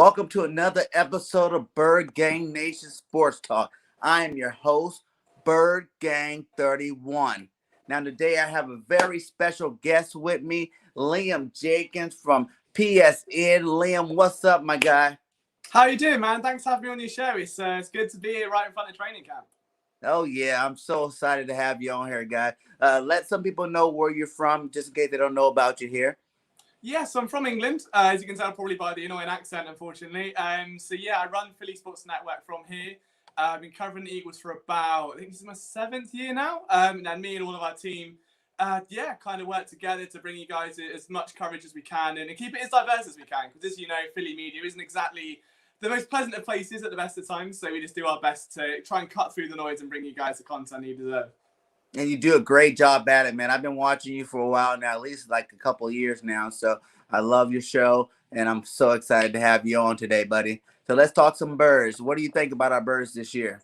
Welcome to another episode of Bird Gang Nation Sports Talk. I am your host, Bird Gang 31. Now, today I have a very special guest with me, Liam Jenkins from PSN. Liam, what's up, my guy? How you doing, man? Thanks for having me on your show. It's good to be here right in front of training camp. Oh, yeah, I'm so excited to have you on here, guy. Let some people know where you're from, just in case they don't know about you here. Yeah, so I'm from England, as you can tell probably by the annoying accent, unfortunately. So yeah, I run Philly Sports Network from here. I've been covering the Eagles for about, I think this is my 7th year now. And me and all of our team, kind of work together to bring you guys as much coverage as we can and keep it as diverse as we can. Because as you know, Philly media isn't exactly the most pleasant of places at the best of times. So we just do our best to try and cut through the noise and bring you guys the content you deserve. And you do a great job at it, man. I've been watching you for a while now, at least like a couple of years now. So I love your show, and I'm so excited to have you on today, buddy. So let's talk some birds. What do you think about our birds this year?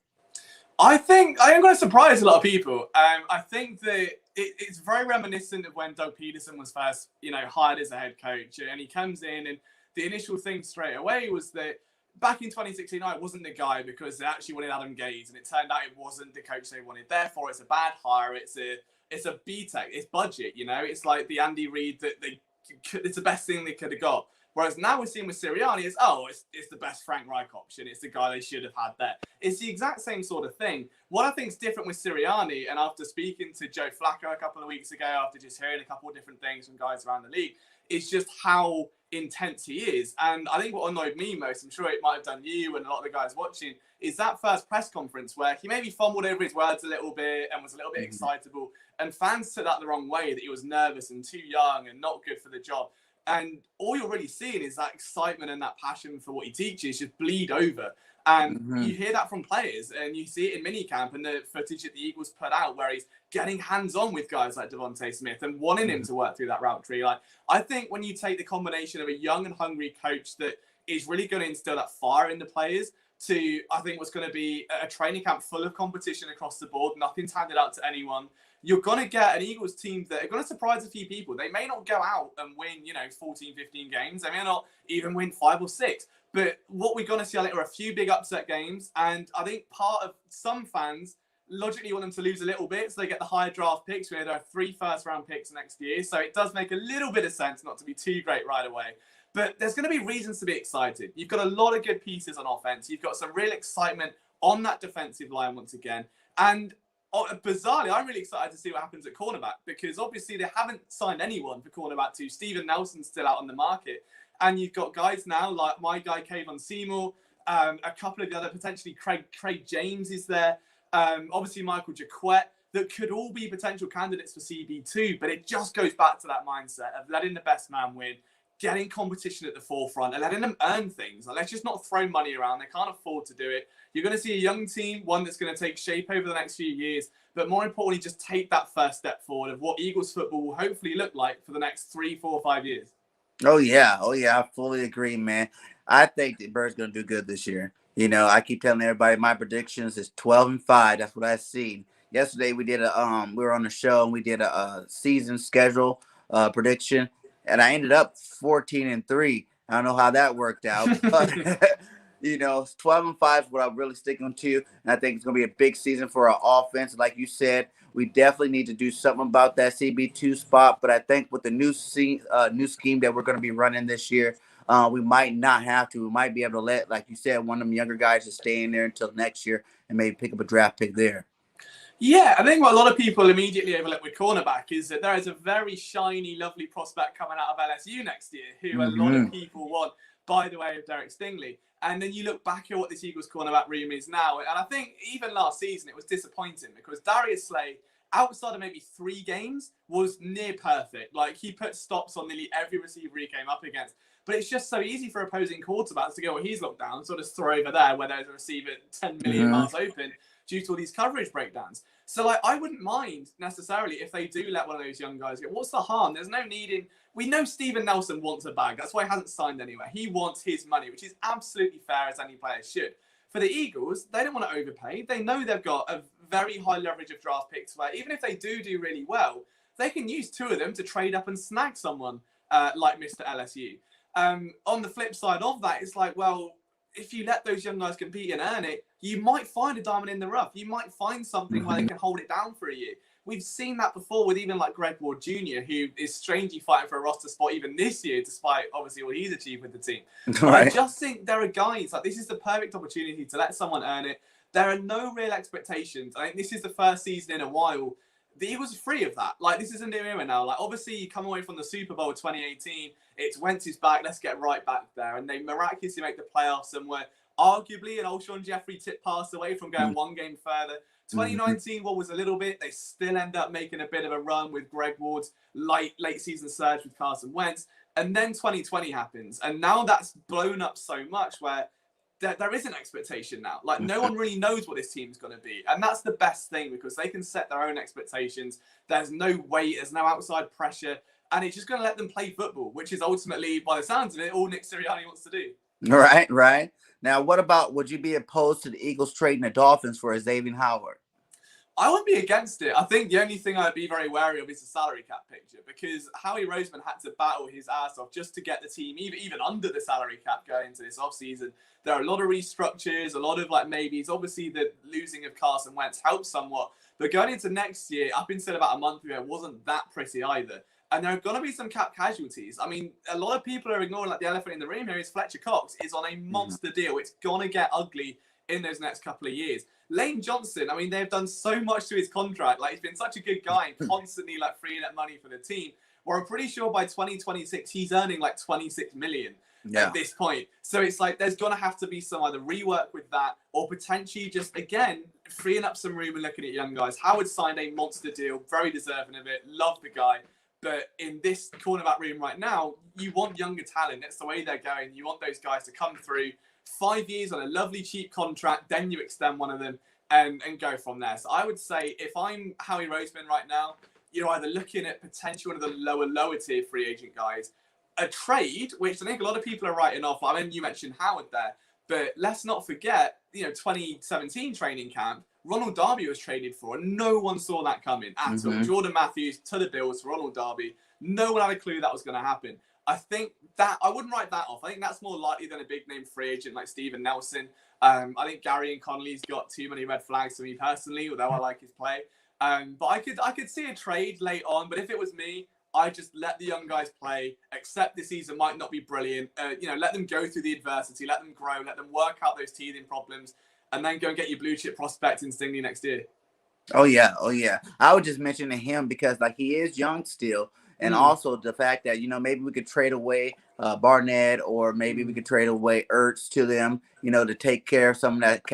I think I am going to surprise a lot of people. I think that it's very reminiscent of when Doug Peterson was first, hired as a head coach, and he comes in, and the initial thing straight away was that back in 2016, I wasn't the guy because they actually wanted Adam Gaze, and it turned out it wasn't the coach they wanted. Therefore, it's a bad hire. It's a B-Tech. It's budget. It's like the Andy Reid that it's the best thing they could have got. Whereas now we're seeing with Sirianni, it's the best Frank Reich option. It's the guy they should have had there. It's the exact same sort of thing. What I think is different with Sirianni, and after speaking to Joe Flacco a couple of weeks ago, after just hearing a couple of different things from guys around the league, is just how intense he is. And I think what annoyed me most, I'm sure it might have done you and a lot of the guys watching, is that first press conference where he maybe fumbled over his words a little bit and was a little bit excitable. And fans took that the wrong way, that he was nervous and too young and not good for the job. And all you're really seeing is that excitement and that passion for what he teaches just bleed over. And you hear that from players, and you see it in minicamp and the footage that the Eagles put out where he's getting hands-on with guys like Devontae Smith and wanting him to work through that route tree. Like, I think when you take the combination of a young and hungry coach that is really going to instill that fire in the players to, I think, what's going to be a training camp full of competition across the board, nothing's handed out to anyone, you're going to get an Eagles team that are going to surprise a few people. They may not go out and win, 14, 15 games. They may not even win 5 or 6. But what we're going to see are a few big upset games. And I think part of some fans logically want them to lose a little bit so they get the higher draft picks. We're going to have 3 first-round picks next year. So it does make a little bit of sense not to be too great right away. But there's going to be reasons to be excited. You've got a lot of good pieces on offense. You've got some real excitement on that defensive line once again. And bizarrely, I'm really excited to see what happens at cornerback, because obviously they haven't signed anyone for cornerback 2. Steven Nelson's still out on the market. And you've got guys now like my guy, Kayvon Seymour, a couple of the other, potentially Craig James is there, obviously Michael Jaquette, that could all be potential candidates for CB2. But it just goes back to that mindset of letting the best man win, getting competition at the forefront and letting them earn things. Like, let's just not throw money around. They can't afford to do it. You're going to see a young team, one that's going to take shape over the next few years, but more importantly, just take that first step forward of what Eagles football will hopefully look like for the next 3, 4, 5 years. Oh, yeah. I fully agree, man. I think the Birds going to do good this year. I keep telling everybody my predictions is 12-5. That's what I see. Yesterday we did we were on the show and we did a season schedule prediction, and I ended up 14-3. I don't know how that worked out, but 12-5 is what I'm really sticking to, and I think it's going to be a big season for our offense. Like you said, we definitely need to do something about that CB2 spot, but I think with the new scheme that we're going to be running this year, we might not have to. We might be able to let, like you said, one of them younger guys just stay in there until next year and maybe pick up a draft pick there. Yeah, I think what a lot of people immediately overlook with cornerback is that there is a very shiny, lovely prospect coming out of LSU next year who a lot of people want, by the way of Derek Stingley. And then you look back at what this Eagles cornerback room is now. And I think even last season, it was disappointing because Darius Slay, outside of maybe 3 games, was near perfect. Like, he put stops on nearly every receiver he came up against. But it's just so easy for opposing quarterbacks to go, well, he's locked down, sort of throw over there where there's a receiver 10 million miles open due to all these coverage breakdowns. So I wouldn't mind necessarily if they do let one of those young guys go. What's the harm? There's no need in. We know Steven Nelson wants a bag. That's why he hasn't signed anywhere. He wants his money, which is absolutely fair, as any player should. For the Eagles, they don't want to overpay. They know they've got a very high leverage of draft picks where even if they do really well, they can use 2 of them to trade up and snag someone like Mr. LSU. On the flip side of that, it's like, well, if you let those young guys compete and earn it, you might find a diamond in the rough. You might find something where they can hold it down for a year. We've seen that before with even like Greg Ward Jr., who is strangely fighting for a roster spot even this year, despite obviously what he's achieved with the team. But I just think there are guys, like this is the perfect opportunity to let someone earn it. There are no real expectations. I think this is the first season in a while the Eagles are free of that. Like, this is a new era now. Like, obviously, you come away from the Super Bowl 2018, it's Wentz's back, let's get right back there. And they miraculously make the playoffs and were arguably an Alshon Jeffrey tip pass away from going one game further. 2019, what was a little bit, they still end up making a bit of a run with Greg Ward's late season surge with Carson Wentz. And then 2020 happens. And now that's blown up so much where there is an expectation now. Like, no one really knows what this team's going to be. And that's the best thing because they can set their own expectations. There's no weight, there's no outside pressure. And it's just going to let them play football, which is ultimately, by the sounds of it, all Nick Sirianni wants to do. Right. Now, what about, would you be opposed to the Eagles trading the Dolphins for Xavier Howard? I wouldn't be against it. I think the only thing I'd be very wary of is the salary cap picture because Howie Roseman had to battle his ass off just to get the team even under the salary cap going into this offseason. There are a lot of restructures, a lot of like maybes. Obviously, the losing of Carson Wentz helps somewhat. But going into next year, up until about a month ago, it wasn't that pretty either. And there are going to be some cap casualties. I mean, a lot of people are ignoring like the elephant in the room here is Fletcher Cox is on a monster deal. It's going to get ugly in those next couple of years. Lane Johnson, I mean, they've done so much to his contract. Like, he's been such a good guy, constantly like freeing up money for the team. Where I'm pretty sure by 2026, he's earning like 26 million at this point. So it's like, there's going to have to be some either rework with that or potentially just, again, freeing up some room and looking at young guys. Howard signed a monster deal, very deserving of it, love the guy. But in this cornerback room right now, you want younger talent. That's the way they're going. You want those guys to come through 5 years on a lovely cheap contract, then you extend one of them and go from there. So I would say if I'm Howie Roseman right now, you're either looking at potentially one of the lower tier free agent guys, a trade, which I think a lot of people are writing off. I mean, you mentioned Howard there, but let's not forget, 2017 training camp, Ronald Darby was traded for, and no one saw that coming at all. Jordan Matthews to the Bills for Ronald Darby. No one had a clue that was going to happen. I think that I wouldn't write that off. I think that's more likely than a big name free agent like Steven Nelson. I think Gary and Connolly's got too many red flags for me personally, although I like his play. But I could see a trade late on. But if it was me, I just let the young guys play, accept the season might not be brilliant. Let them go through the adversity, let them grow, let them work out those teething problems, and then go and get your blue chip prospect in Stingley next year. Oh yeah. I would just mention to him because like he is young still. And also the fact that, maybe we could trade away Barnett or maybe we could trade away Ertz to them, to take care of some of that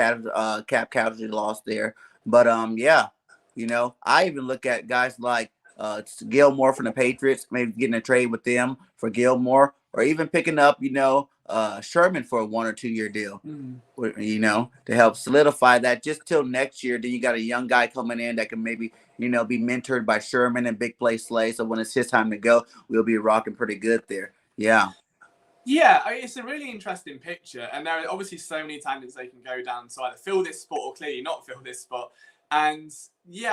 cap casualty loss there. But, I even look at guys like Gilmore from the Patriots, maybe getting a trade with them for Gilmore or even picking up, Sherman for a 1 or 2 year deal, to help solidify that just till next year. Then you got a young guy coming in that can maybe, be mentored by Sherman and big play Slay. So when it's his time to go, we'll be rocking pretty good there. Yeah, it's a really interesting picture. And there are obviously so many tangents they can go down to either fill this spot or clearly not fill this spot. And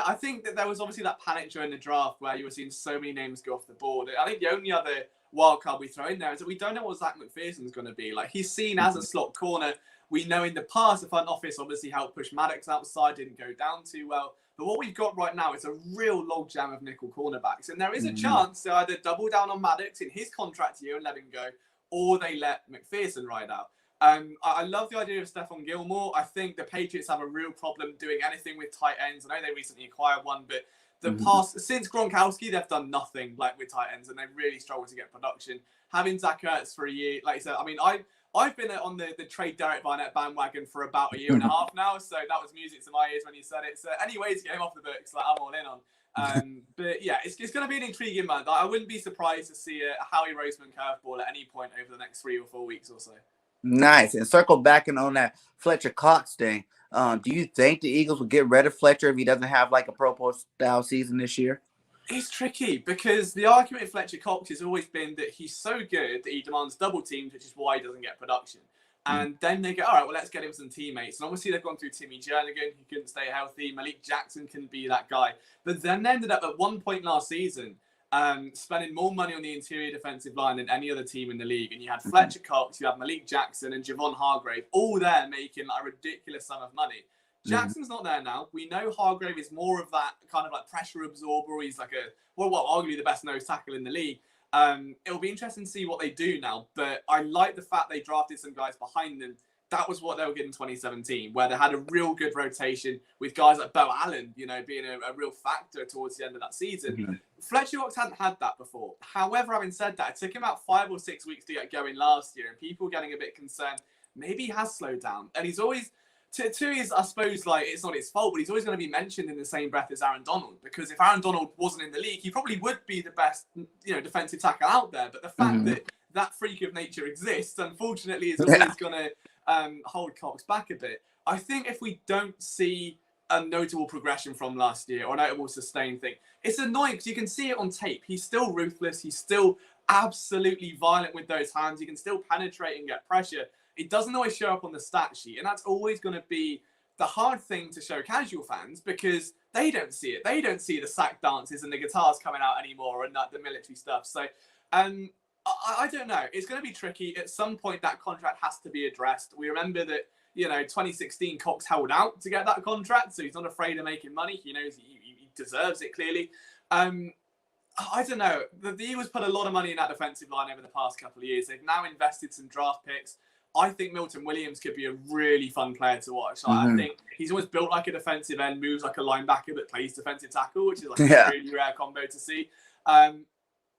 I think that there was obviously that panic during the draft where you were seeing so many names go off the board. I think the only other wild card we throw in there is that we don't know what Zach McPherson's going to be. Like, he's seen as a slot corner. We know in the past the front office obviously helped push Maddox outside, didn't go down too well. But what we've got right now is a real logjam of nickel cornerbacks. And there is a chance to either double down on Maddox in his contract year and let him go, or they let McPherson ride out. I love the idea of Stephon Gilmore. I think the Patriots have a real problem doing anything with tight ends. I know they recently acquired one, but the past, since Gronkowski, they've done nothing like with tight ends, and they really struggle to get production. Having Zach Ertz for a year, like I said, I mean, I've been on the trade Derek Barnett bandwagon for about a year and a half now, so that was music to my ears when you said it. So any way to get him off the books, like, I'm all in on. But yeah, it's going to be an intriguing month. I wouldn't be surprised to see a Howie Roseman curveball at any point over the next 3 or 4 weeks or so. Nice. And circle back on that Fletcher Cox thing. Do you think the Eagles will get rid of Fletcher if he doesn't have like a Pro Bowl style season this year? It's tricky because the argument with Fletcher Cox has always been that he's so good that he demands double teams, which is why he doesn't get production. And then they go, all right, well, let's get him some teammates. And obviously they've gone through Timmy Jernigan, who couldn't stay healthy. Malik Jackson can be that guy. But then they ended up at one point last season, spending more money on the interior defensive line than any other team in the league. And you had Fletcher Cox, you had Malik Jackson and Javon Hargrave, all there making like a ridiculous sum of money. Jackson's not there now. We know Hargrave is more of that kind of like pressure absorber. He's like arguably the best nose tackle in the league. It'll be interesting to see what they do now. But I like the fact they drafted some guys behind them. That was what they were getting in 2017, where they had a real good rotation with guys like Bo Allen, you know, being a real factor towards the end of that season. Fletcher Cox hadn't had that before. However, having said that, it took him about 5 or 6 weeks to get going last year, and people were getting a bit concerned. Maybe he has slowed down. And he's always, to his, I suppose, like, it's not his fault, but he's always going to be mentioned in the same breath as Aaron Donald, because if Aaron Donald wasn't in the league, he probably would be the best, you know, defensive tackle out there. But the fact that freak of nature exists, unfortunately, is always going to hold Cox back a bit. I think if we don't see a notable progression from last year or a notable sustained thing, it's annoying because you can see it on tape. He's still ruthless. He's still absolutely violent with those hands. He can still penetrate and get pressure. It doesn't always show up on the stat sheet. And that's always going to be the hard thing to show casual fans because they don't see it. They don't see the sack dances and the guitars coming out anymore and the military stuff. So, I don't know. It's going to be tricky. At some point, that contract has to be addressed. We remember that, you know, 2016, Cox held out to get that contract, so he's not afraid of making money. He knows he deserves it, clearly. I don't know. The Eagles put a lot of money in that defensive line over the past couple of years. They've now invested some draft picks. I think Milton Williams could be a really fun player to watch. I think he's always built like a defensive end, moves like a linebacker, but plays defensive tackle, which is like a really rare combo to see.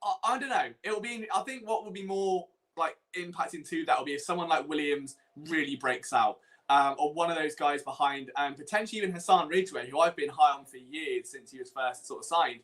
I don't know. It'll be. I think what will be more like impacting too that will be if someone like Williams really breaks out, or one of those guys behind, and potentially even Hassan Ridgeway, who I've been high on for years since he was first sort of signed.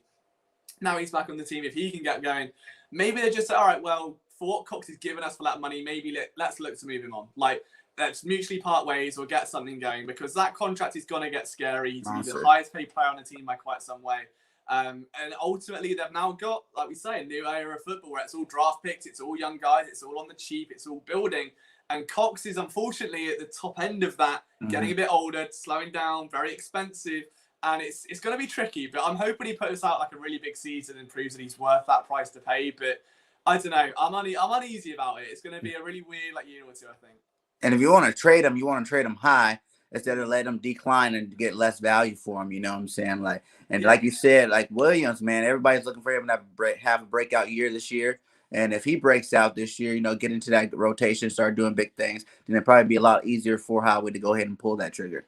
Now he's back on the team. If he can get going, maybe they just say, all right, well, for what Cox has given us for that money, maybe let's look to move him on. Like, let's mutually part ways or get something going, because that contract is going to get scary. He's the highest paid player on the team by quite some way. And ultimately, they've now got, like we say, a new era of football where it's all draft picks, it's all young guys, it's all on the cheap, it's all building. And Cox is unfortunately at the top end of that, getting a bit older, slowing down, very expensive. And it's going to be tricky, but I'm hoping he puts out like a really big season and proves that he's worth that price to pay. But I don't know. I'm uneasy about it. It's going to be a really weird year or two, I think. And if you want to trade him high instead of letting him decline and get less value for him. You know what I'm saying? Like, and like you said, like Williams, man, everybody's looking for him to have a breakout year this year. And if he breaks out this year, you know, get into that rotation, start doing big things, then it'd probably be a lot easier for Howie to go ahead and pull that trigger.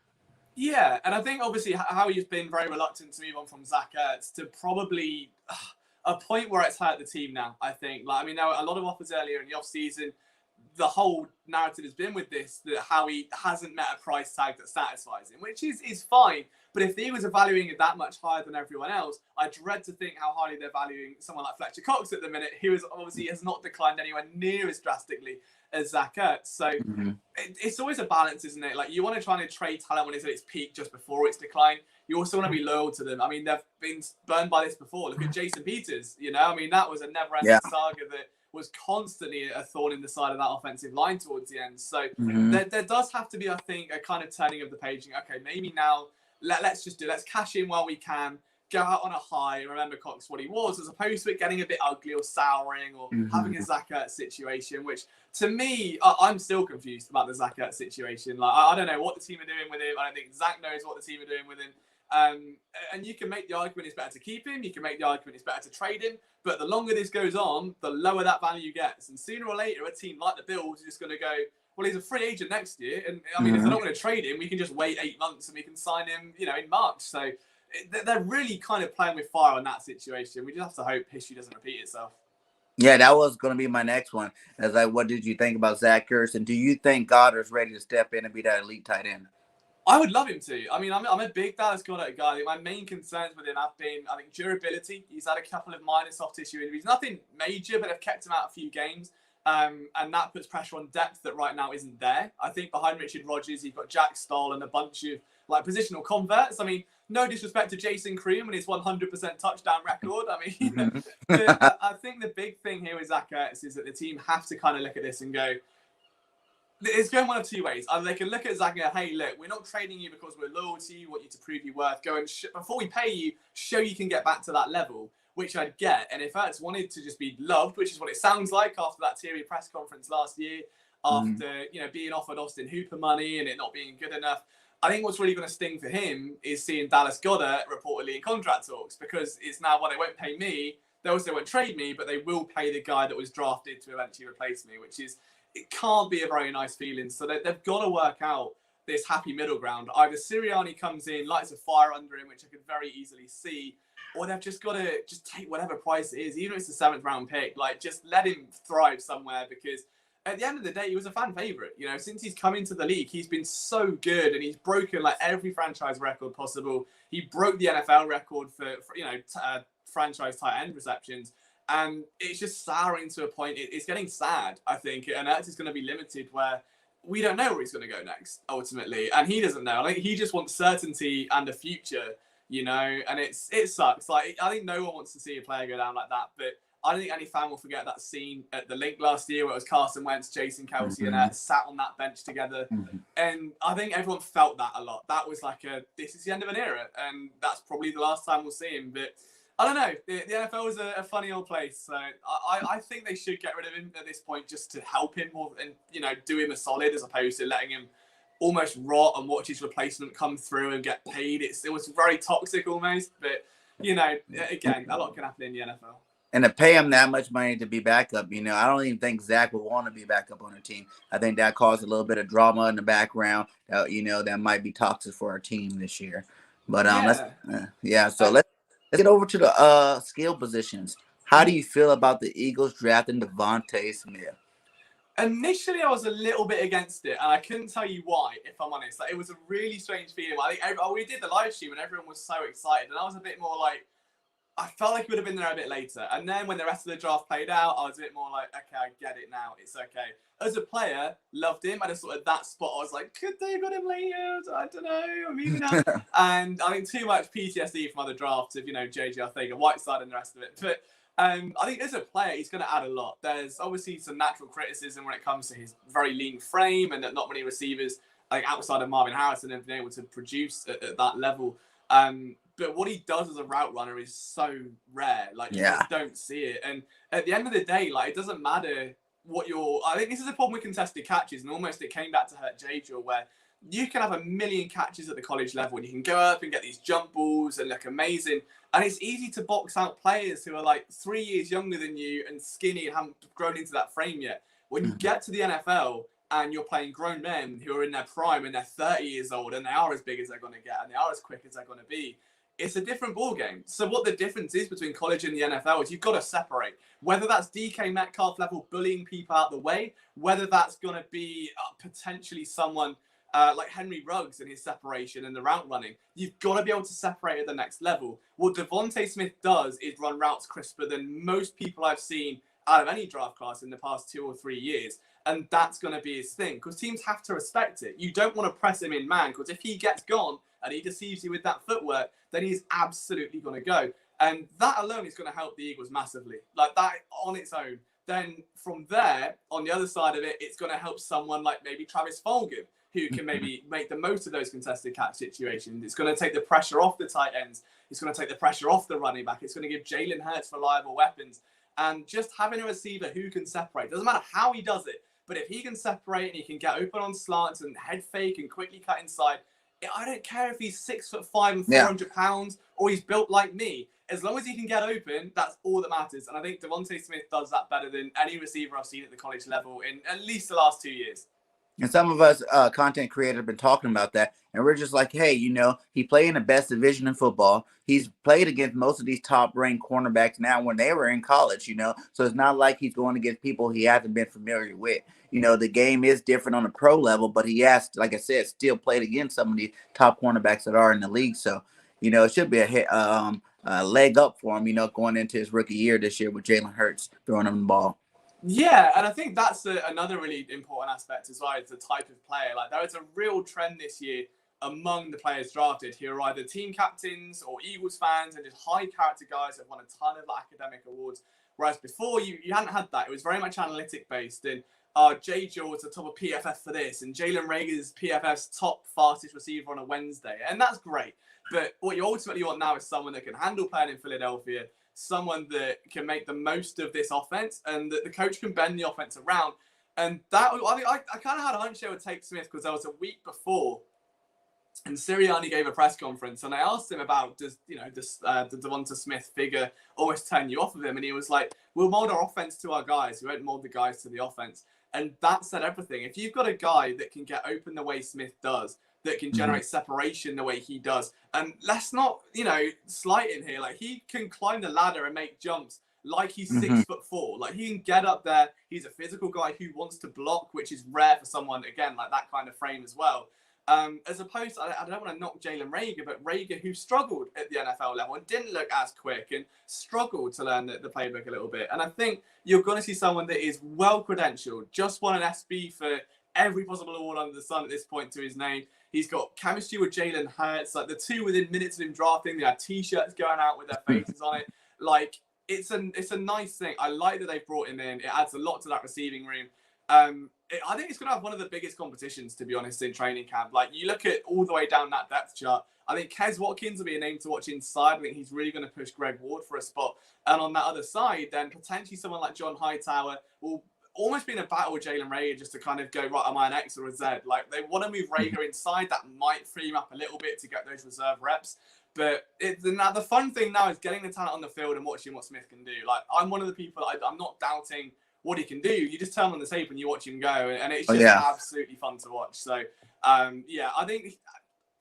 Yeah, and I think obviously Howie's been very reluctant to move on from Zach Ertz to probably a point where it's hurt the team now, I think. Like, I mean, now a lot of offers earlier in the offseason, the whole narrative has been with this, that Howie hasn't met a price tag that satisfies him, which is fine. But if he was valuing it that much higher than everyone else, I dread to think how highly they're valuing someone like Fletcher Cox at the minute, who has not declined anywhere near as drastically as Zach Ertz. So it's always a balance, isn't it? Like, you want to try and trade talent when it's at its peak just before its decline. You also want to be loyal to them. I mean, they've been burned by this before. Look at Jason Peters, you know? I mean, that was a never-ending saga that was constantly a thorn in the side of that offensive line towards the end. So there does have to be, I think, a kind of turning of the page. Okay, maybe now let's cash in while we can, go out on a high, and remember Cox what he was, as opposed to it getting a bit ugly or souring or having a Zach Ertz situation, which to me, I'm still confused about the Zach Ertz situation. Like, I don't know what the team are doing with him. I don't think Zach knows what the team are doing with him. And you can make the argument it's better to keep him. You can make the argument it's better to trade him. But the longer this goes on, the lower that value gets. And sooner or later, a team like the Bills is just going to go, well, he's a free agent next year. And I mean, if they're not going to trade him, we can just wait 8 months and we can sign him, you know, in March. So they're really kind of playing with fire in that situation. We just have to hope history doesn't repeat itself. Yeah, that was going to be my next one. As like, what did you think about Zach Ertz? And do you think Goddard's ready to step in and be that elite tight end? I would love him to. I mean, I'm a big Dallas Goedert guy. My main concerns with him have been, I think, durability. He's had a couple of minor soft tissue injuries. Nothing major, but have kept him out a few games. And that puts pressure on depth that right now isn't there. I think behind Richard Rodgers, you've got Jack Stoll and a bunch of positional converts. I mean, no disrespect to Jason Cream and his 100% touchdown record. I mean, I think the big thing here with Zach Ertz is that the team have to kind of look at this and go, it's going one of two ways. Either they can look at Zach and go, hey, look, we're not trading you because we're loyal to you, want you to prove your worth. Go and, before we pay you, show you can get back to that level. which I'd get. And if Ertz wanted to just be loved, which is what it sounds like after that teary press conference last year, after being offered Austin Hooper money and it not being good enough, I think what's really going to sting for him is seeing Dallas Goedert reportedly in contract talks, because it's now, well, they won't pay me, they also won't trade me, but they will pay the guy that was drafted to eventually replace me, which is, it can't be a very nice feeling. So they've got to work out this happy middle ground. Either Sirianni comes in, lights a fire under him, which I could very easily see, or they've just got to just take whatever price it is, even if it's a 7th round pick, like just let him thrive somewhere, because at the end of the day, he was a fan favorite. You know, since he's come into the league, he's been so good, and he's broken like every franchise record possible. He broke the NFL record for franchise tight end receptions, and it's just souring to a point. It's getting sad, I think, and Ertz is going to be limited where we don't know where he's going to go next ultimately, and he doesn't know. I think he just wants certainty and a future, you know, and it sucks. Like, I think no one wants to see a player go down like that, but I don't think any fan will forget that scene at the Link last year where it was Carson Wentz, Jason Kelsey, and Ertz sat on that bench together. And I think everyone felt that a lot. That was like this is the end of an era, and that's probably the last time we'll see him. But I don't know. The NFL is a funny old place. So I think they should get rid of him at this point, just to help him more and, you know, do him a solid, as opposed to letting him almost rot and watch his replacement come through and get paid. It was very toxic almost. But, you know, again, a lot can happen in the NFL. And to pay him that much money to be backup, you know, I don't even think Zach would want to be backup on a team. I think that caused a little bit of drama in the background, you know, that might be toxic for our team this year. But so let's get over to the skill positions. How do you feel about the Eagles drafting Devontae Smith? Initially, I was a little bit against it, and I couldn't tell you why, if I'm honest. Like, it was a really strange feeling. I think we did the live stream, and everyone was so excited, and I was a bit more like, I felt like he would have been there a bit later. And then when the rest of the draft played out, I was a bit more like, okay, I get it now. It's okay. As a player, loved him. I just sort of that spot, I was like, could they have got him later? I don't know. Maybe not. And I think too much PTSD from other drafts of, you know, JJ Arthega, Whiteside and the rest of it. But I think as a player, he's going to add a lot. There's obviously some natural criticism when it comes to his very lean frame, and that not many receivers, like outside of Marvin Harrison, have been able to produce at that level. But what he does as a route runner is so rare. Like, you just don't see it. And at the end of the day, like, it doesn't matter what I think this is a problem with contested catches, and almost it came back to hurt JJ, where you can have a million catches at the college level, and you can go up and get these jump balls and look amazing. And it's easy to box out players who are like 3 years younger than you and skinny and haven't grown into that frame yet. When you get to the NFL, and you're playing grown men who are in their prime and they're 30 years old, and they are as big as they're going to get, and they are as quick as they're going to be, it's a different ball game. So what the difference is between college and the NFL is you've got to separate. Whether that's DK Metcalf level bullying people out the way, whether that's going to be potentially someone like Henry Ruggs and his separation and the route running, you've got to be able to separate at the next level. What Devontae Smith does is run routes crisper than most people I've seen out of any draft class in the past 2 or 3 years. And that's going to be his thing, because teams have to respect it. You don't want to press him in man, because if he gets gone and he deceives you with that footwork, then he's absolutely going to go. And that alone is going to help the Eagles massively. Like, that on its own. Then from there, on the other side of it, it's going to help someone like maybe Travis Fulgham, who can maybe make the most of those contested catch situations. It's going to take the pressure off the tight ends. It's going to take the pressure off the running back. It's going to give Jalen Hurts reliable weapons. And just having a receiver who can separate, doesn't matter how he does it, but if he can separate and he can get open on slants and head fake and quickly cut inside, I don't care if he's 6'5" and 400 pounds or he's built like me. As long as he can get open, that's all that matters. And I think Devontae Smith does that better than any receiver I've seen at the college level in at least the last 2 years. And some of us content creators have been talking about that. And we're just like, hey, you know, he played in the best division in football. He's played against most of these top-ranked cornerbacks now when they were in college, you know. So it's not like he's going against people he hasn't been familiar with. You know, the game is different on the pro level, but he has, like I said, still played against some of the top cornerbacks that are in the league. So, you know, it should be a leg up for him, you know, going into his rookie year this year with Jalen Hurts throwing him the ball. Yeah, and I think that's another really important aspect as well, is the type of player. Like, there is a real trend this year among the players drafted who are either team captains or Eagles fans and just high character guys that won a ton of academic awards. Whereas before, you hadn't had that. It was very much analytic based. And Jay George the top of PFF for this, and Jalen Reagor's PFF's top fastest receiver on a Wednesday. And that's great. But what you ultimately want now is someone that can handle playing in Philadelphia, someone that can make the most of this offense and that the coach can bend the offense around. And that, I kind of had a hunch they would take Smith because there was a week before and Sirianni gave a press conference, and I asked him about does the Devonta Smith figure almost turn you off of him, and he was like, "We'll mold our offense to our guys. We won't mold the guys to the offense." And that said everything. If you've got a guy that can get open the way Smith does, that can generate separation the way he does, and let's not slight him here. Like, he can climb the ladder and make jumps like he's 6'4". Like, he can get up there. He's a physical guy who wants to block, which is rare for someone again like that kind of frame as well. As opposed to, I don't want to knock Jalen Reagor, but Reagor, who struggled at the NFL level and didn't look as quick and struggled to learn the playbook a little bit. And I think you're going to see someone that is well-credentialed, just won an SB for every possible award under the sun at this point to his name. He's got chemistry with Jalen Hurts. Like, the two within minutes of him drafting, they had T-shirts going out with their faces on it. Like, it's a nice thing. I like that they've brought him in. It adds a lot to that receiving room. I think it's going to have one of the biggest competitions, to be honest, in training camp. Like, you look at all the way down that depth chart, I think Kez Watkins will be a name to watch inside. I think he's really going to push Greg Ward for a spot. And on that other side, then potentially someone like John Hightower will almost be in a battle with Jalen Reagor just to kind of go, right, am I an X or a Z? Like, they want to move Reagor inside. That might free him up a little bit to get those reserve reps. But now the fun thing now is getting the talent on the field and watching what Smith can do. Like, I'm one of the people, I'm not doubting what he can do. You just turn on the tape and you watch him go, and it's just absolutely fun to watch. So, I think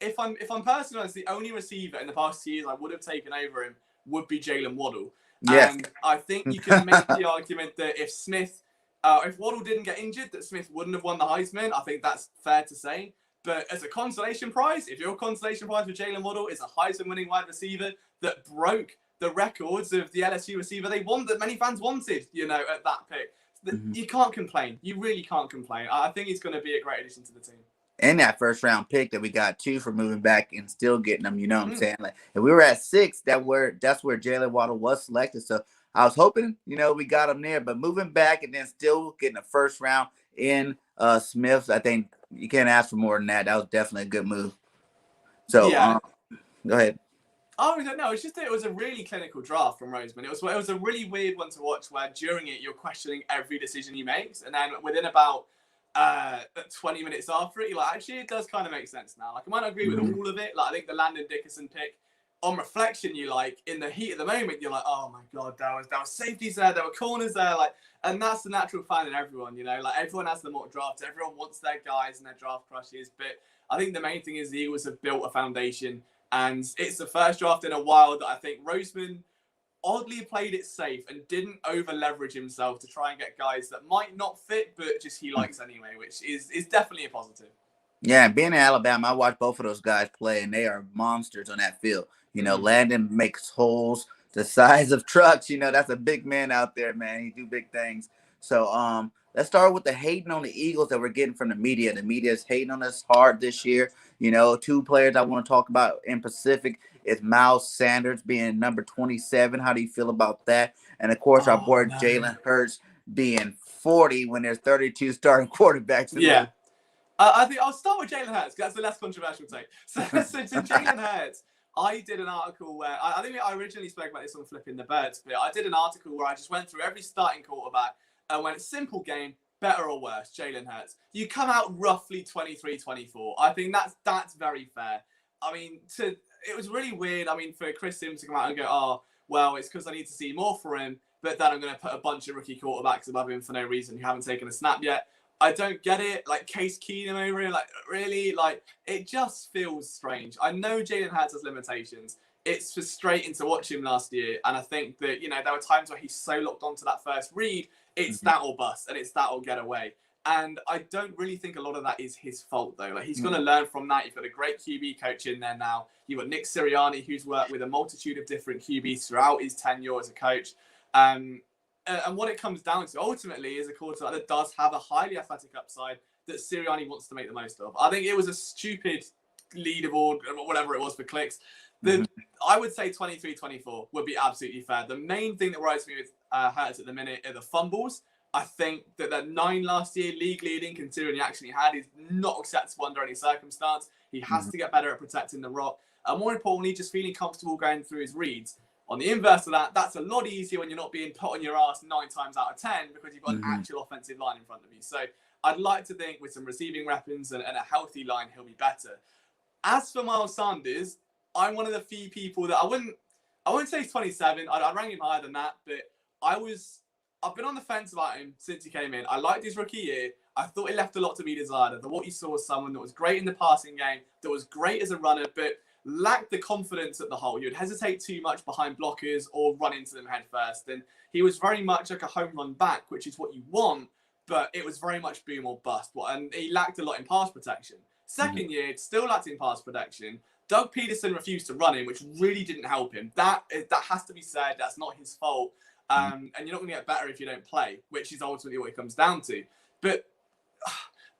if I'm personally honest, the only receiver in the past 2 years I would have taken over him would be Jalen Waddle. Yes. And I think you can make the argument that if Waddle didn't get injured, that Smith wouldn't have won the Heisman. I think that's fair to say. But as a consolation prize, if your consolation prize for Jalen Waddle is a Heisman-winning wide receiver that broke the records of the LSU receiver that many fans wanted, at that pick, you can't complain. You really can't complain. I think he's going to be a great addition to the team. And that first round pick that we got too for moving back and still getting them, you know what I'm saying? Like, if we were at 6, that's where Jalen Waddle was selected. So I was hoping, we got him there, but moving back and then still getting a first round in Smiths, I think you can't ask for more than that. That was definitely a good move. So go ahead. Oh, no, it's just it was a really clinical draft from Roseman. It was a really weird one to watch where during it you're questioning every decision he makes, and then within about 20 minutes after it, you're like, actually, it does kind of make sense now. Like, I might not agree with all of it. Like, I think the Landon Dickerson pick, on reflection, in the heat of the moment, you're like, oh my God, there was safeties there were corners there, like, and that's the natural fan in everyone, like, everyone has the mock draft, everyone wants their guys and their draft crushes, but I think the main thing is the Eagles have built a foundation. And it's the first draft in a while that I think Roseman oddly played it safe and didn't over-leverage himself to try and get guys that might not fit, but just he likes anyway, which is definitely a positive. Yeah, being in Alabama, I watched both of those guys play, and they are monsters on that field. Landon makes holes the size of trucks. That's a big man out there, man. He do big things. So let's start with the hating on the Eagles that we're getting from the media. The media is hating on us hard this year. 2 players I want to talk about in Pacific is Miles Sanders being number 27. How do you feel about that? And, of course, our boy Jalen Hurts being 40 when there's 32 starting quarterbacks. I think I'll start with Jalen Hurts because that's the less controversial take. So Jalen Hurts, I did an article where I think I originally spoke about this on Flipping the Birds, but I did an article where I just went through every starting quarterback and went, simple game, better or worse, Jalen Hurts. You come out roughly 23-24. I think that's very fair. I mean, it was really weird. I mean, for Chris Sims to come out and go, oh, well, it's because I need to see more for him, but then I'm going to put a bunch of rookie quarterbacks above him for no reason who haven't taken a snap yet. I don't get it. Like, Case Keenum over here, like, really? Like, it just feels strange. I know Jalen Hurts has limitations. It's frustrating to watch him last year. And I think that, there were times where he's so locked onto that first read, it's that or bust, and it's that or get away. And I don't really think a lot of that is his fault, though. Like, he's going to learn from that. You've got a great QB coach in there now. You've got Nick Sirianni, who's worked with a multitude of different QBs throughout his tenure as a coach. And what it comes down to, ultimately, is a quarterback that does have a highly athletic upside that Sirianni wants to make the most of. I think it was a stupid leaderboard, whatever it was, for clicks. I would say 23-24 would be absolutely fair. The main thing that worries me with Hurts at the minute are the fumbles. I think that 9 last year, league leading, considering the action he had, is not acceptable under any circumstance. He has to get better at protecting the rock. And more importantly, just feeling comfortable going through his reads. On the inverse of that, that's a lot easier when you're not being put on your ass 9 times out of 10 because you've got an actual offensive line in front of you. So I'd like to think with some receiving weapons and a healthy line, he'll be better. As for Miles Sanders, I'm one of the few people that I wouldn't say he's 27. I'd rank him higher than that, but I've been on the fence about him since he came in. I liked his rookie year. I thought he left a lot to be desired. What you saw was someone that was great in the passing game, that was great as a runner, but lacked the confidence at the whole. You'd hesitate too much behind blockers or run into them head first. And he was very much like a home run back, which is what you want, but it was very much boom or bust. And he lacked a lot in pass protection. Second year, still lacked in pass protection. Doug Peterson refused to run him, which really didn't help him. That has to be said. That's not his fault. And you're not going to get better if you don't play, which is ultimately what it comes down to. But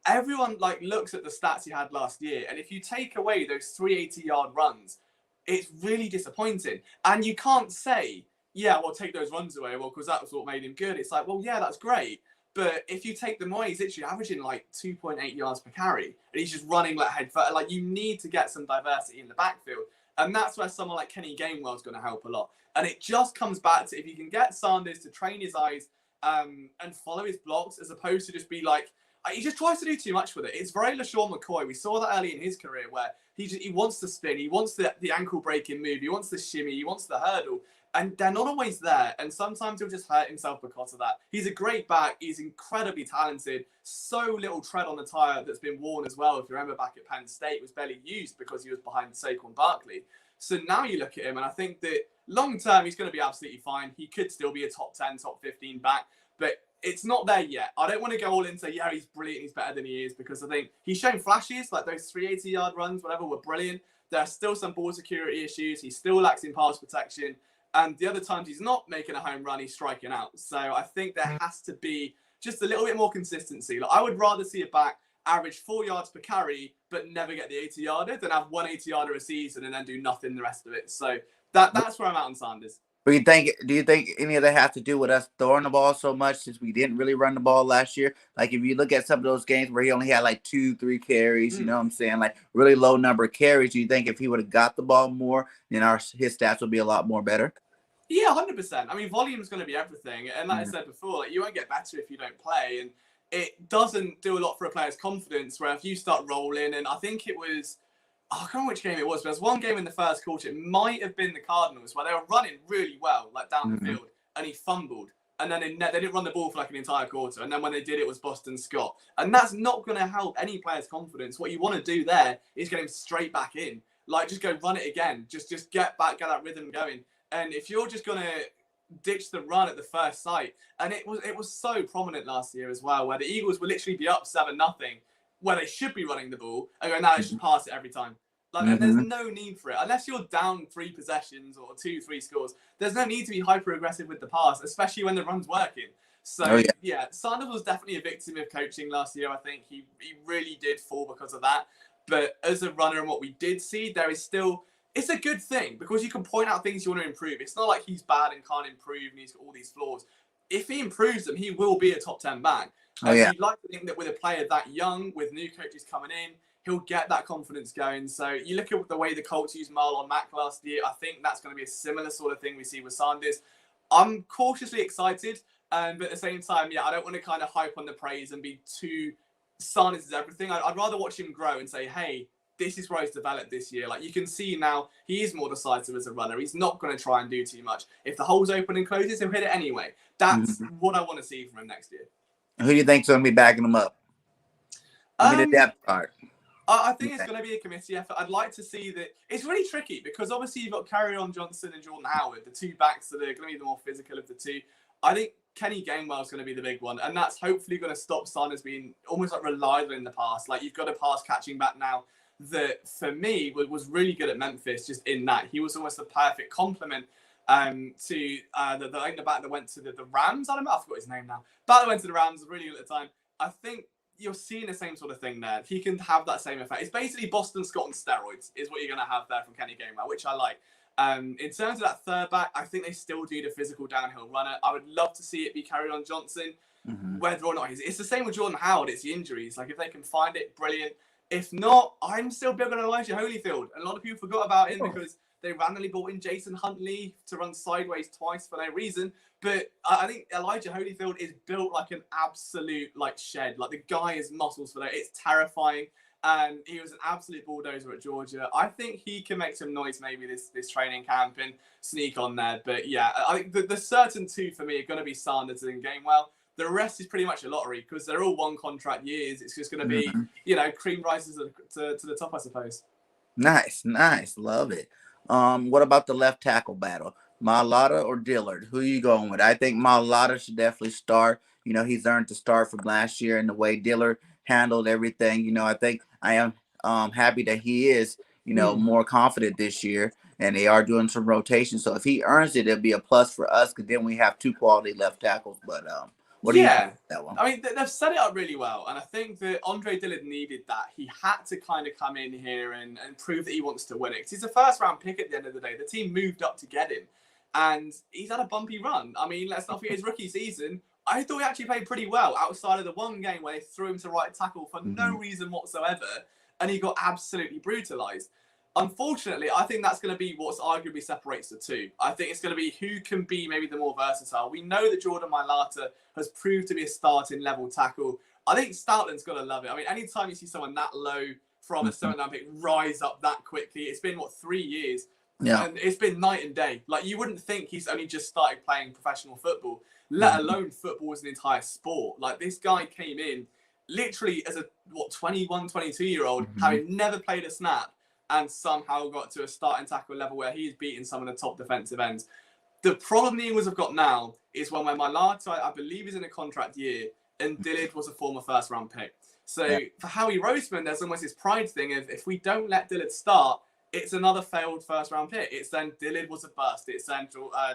everyone looks at the stats he had last year, and if you take away those 380-yard runs, it's really disappointing. And you can't say, yeah, well, take those runs away, well, because that was what made him good. It's like, well, yeah, that's great. But if you take them away, he's literally averaging 2.8 yards per carry, and he's just running head first. You need to get some diversity in the backfield, and that's where someone like Kenny Gainwell's going to help a lot. And it just comes back to if you can get Sanders to train his eyes and follow his blocks, as opposed to just be he just tries to do too much with it. It's very LaShawn McCoy. We saw that early in his career where he wants to spin, he wants the ankle breaking move, he wants the shimmy, he wants the hurdle. And they're not always there. And sometimes he'll just hurt himself because of that. He's a great back. He's incredibly talented. So little tread on the tire that's been worn as well. If you remember back at Penn State, was barely used because he was behind Saquon Barkley. So now you look at him, and I think that long term, he's going to be absolutely fine. He could still be a top 10, top 15 back. But it's not there yet. I don't want to go all in and say, yeah, he's brilliant, he's better than he is, because I think he's shown flashes, like those 380-yard runs, whatever, were brilliant. There are still some ball security issues. He still lacks in pass protection. And the other times he's not making a home run, he's striking out. So I think there has to be just a little bit more consistency. I would rather see a back average 4 yards per carry, but never get the 80-yarder than have one 80-yarder a season and then do nothing the rest of it. So that's where I'm at on Sanders. Do you think any of that has to do with us throwing the ball so much since we didn't really run the ball last year? If you look at some of those games where he only had 2-3 carries, you know what I'm saying? Really low number of carries. Do you think if he would have got the ball more, then his stats would be a lot more better? Yeah, 100%. I mean, volume is going to be everything. And like I said before, you won't get better if you don't play. And it doesn't do a lot for a player's confidence, where if you start rolling, and I think it was, I can't remember which game it was, but there was one game in the first quarter, it might have been the Cardinals, where they were running really well, down the field, and he fumbled. And then they didn't run the ball for an entire quarter. And then when they did, it was Boston Scott. And that's not going to help any player's confidence. What you want to do there is get him straight back in. Just go run it again. Just get back, get that rhythm going. And if you're just going to ditch the run at the first sight, and it was so prominent last year as well, where the Eagles would literally be up 7-0, where they should be running the ball, and go, now they should pass it every time. And there's no need for it. Unless you're down 3 possessions or 2-3 scores, there's no need to be hyper-aggressive with the pass, especially when the run's working. So, yeah, Sanders was definitely a victim of coaching last year. I think he really did fall because of that. But as a runner and what we did see, there is still... It's a good thing because you can point out things you want to improve. It's not like he's bad and can't improve and he's got all these flaws. If he improves them, he will be a top 10 back. You'd like to think that with a player that young, with new coaches coming in, he'll get that confidence going. So you look at the way the Colts used Marlon Mack last year, I think that's going to be a similar sort of thing we see with Sanders. I'm cautiously excited, but at the same time, I don't want to kind of hype on the praise and be too Sanders is everything. I'd rather watch him grow and say, hey, this is where he's developed this year. You can see now he is more decisive as a runner. He's not going to try and do too much. If the hole's open and closes, he'll hit it anyway. That's what I want to see from him next year. Who do you think's going to be backing him up? The depth part. I think it's going to be a committee effort. I'd like to see that. It's really tricky because obviously you've got Kerryon Johnson and Jordan Howard, the two backs that are going to be the more physical of the two. I think Kenny Gainwell is going to be the big one, and that's hopefully going to stop Sanders being almost reliable in the pass. You've got a pass catching back now that, for me, was really good at Memphis, just in that. He was almost the perfect complement to the back that went to the Rams. I forgot his name now. Back that went to the Rams, really good at the time. I think you're seeing the same sort of thing there. He can have that same effect. It's basically Boston Scott on steroids is what you're going to have there from Kenny Gainwell, which I like. In terms of that third back, I think they still do the physical downhill runner. I would love to see it be Kerryon Johnson, whether or not it's the same with Jordan Howard. It's the injuries. If they can find it, brilliant. If not, I'm still big on Elijah Holyfield. A lot of people forgot about him because They randomly brought in Jason Huntley to run sideways twice for no reason. But I think Elijah Holyfield is built like an absolute like shed. Like the guy is muscles for that. It's terrifying. And he was an absolute bulldozer at Georgia. I think he can make some noise maybe this training camp and sneak on there. But yeah, I think the certain two for me are going to be Sanders and Gainwell. The rest is pretty much a lottery because they're all one contract years. It's just going to be, cream rises to the top, I suppose. Nice, nice. Love it. What about the left tackle battle? Mailata or Dillard? Who are you going with? I think Mailata should definitely start. He's earned the start from last year and the way Dillard handled everything. I think I am happy that he is, more confident this year. And they are doing some rotation. So if he earns it, it'll be a plus for us because then we have two quality left tackles. But what do you think about that one? I mean, they've set it up really well. And I think that Andre Dillard needed that. He had to kind of come in here and prove that he wants to win it. Because he's a first-round pick at the end of the day. The team moved up to get him. And he's had a bumpy run. I mean, let's not forget his rookie season. I thought he actually played pretty well outside of the one game where they threw him to right tackle for no reason whatsoever. And he got absolutely brutalized. Unfortunately, I think that's going to be what's arguably separates the two. I think it's going to be who can be maybe the more versatile. We know that Jordan Mailata has proved to be a starting level tackle. I think Stoutland's got to love it. I mean, anytime you see someone that low from a 7th-round pick rise up that quickly, it's been, 3 years? Yeah. And it's been night and day. Like, you wouldn't think he's only just started playing professional football, let alone football as an entire sport. Like, this guy came in literally as a, 21, 22-year-old, having never played a snap, and somehow got to a starting tackle level where he's beaten some of the top defensive ends. The problem the Eagles have got now is when Mailata, I believe, is in a contract year, and Dillard was a former first-round pick. So for Howie Roseman, there's almost this pride thing of if we don't let Dillard start, it's another failed first-round pick. It's then Dillard was a bust. It's then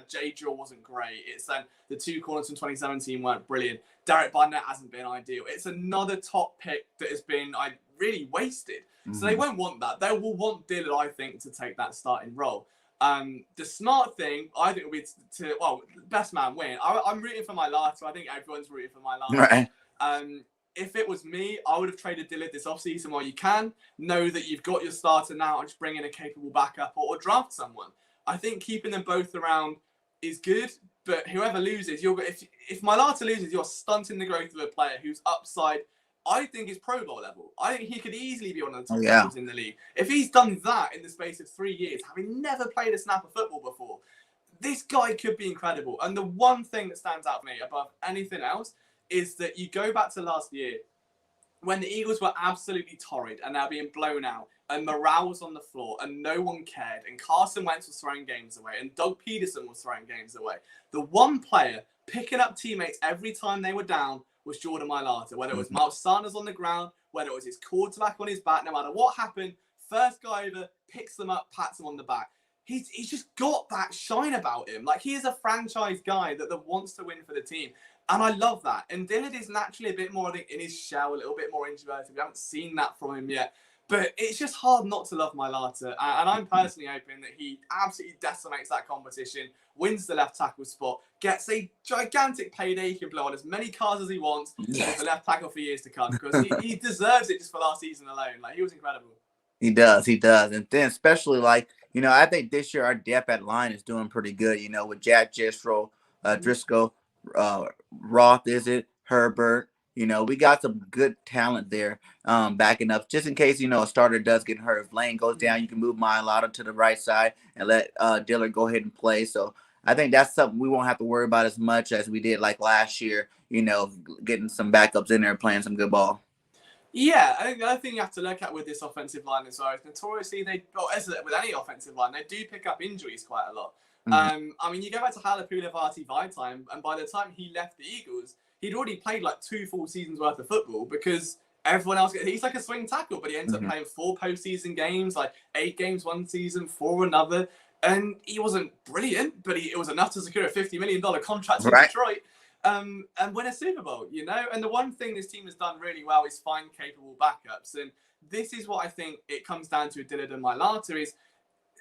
Jay Jaw wasn't great. It's then the two corners from 2017 weren't brilliant. Derek Barnett hasn't been ideal. It's another top pick that has been really wasted. So they won't want that. They will want Dillard, I think, to take that starting role. The smart thing, I think, will be best man win. I'm rooting for Mailata. I think everyone's rooting for Mailata. Right. If it was me, I would have traded Dillard this offseason while you can. Know that you've got your starter now and just bring in a capable backup or draft someone. I think keeping them both around is good, but whoever loses, if Mailata loses, you're stunting the growth of a player whose upside, I think, is Pro Bowl level. I think he could easily be one of the top tackles in the league. If he's done that in the space of 3 years, having never played a snap of football before, this guy could be incredible. And the one thing that stands out for me above anything else is that you go back to last year when the Eagles were absolutely torrid and they're being blown out and morale was on the floor and no one cared and Carson Wentz was throwing games away and Doug Peterson was throwing games away. The one player picking up teammates every time they were down was Jordan Mailata, whether it was Miles Sanders on the ground, whether it was his quarterback on his back, no matter what happened, first guy over, picks them up, pats them on the back. He's just got that shine about him. Like, he is a franchise guy that wants to win for the team. And I love that. And Dillard is naturally a bit more, I think, in his shell, a little bit more introverted. We haven't seen that from him yet. But it's just hard not to love Mailata. And I'm personally hoping that he absolutely decimates that competition, wins the left tackle spot, gets a gigantic payday he can blow on as many cars as he wants as the left tackle for years to come. Because he deserves it just for last season alone. Like, he was incredible. He does. And then especially, I think this year our depth at line is doing pretty good, with Jack Jistro, Driscoll, Roth, Herbert. We got some good talent there backing up just in case, a starter does get hurt. If Lane goes down, you can move Mailata to the right side and let Dillard go ahead and play. So I think that's something we won't have to worry about as much as we did like last year, getting some backups in there and playing some good ball. Yeah, I think the other thing you have to look at with this offensive line as well is notoriously as with any offensive line, they do pick up injuries quite a lot. I mean, you go back to Halapula Vati Vaitai, and by the time he left the Eagles, he'd already played like 2 full seasons worth of football because everyone else, he's like a swing tackle, but he ends up playing 4 postseason games, like 8 games one season, 4 another. And he wasn't brilliant, but it was enough to secure a $50 million contract in Detroit. And win a Super Bowl, And the one thing this team has done really well is find capable backups. And this is what I think it comes down to with Dillard and Mailata is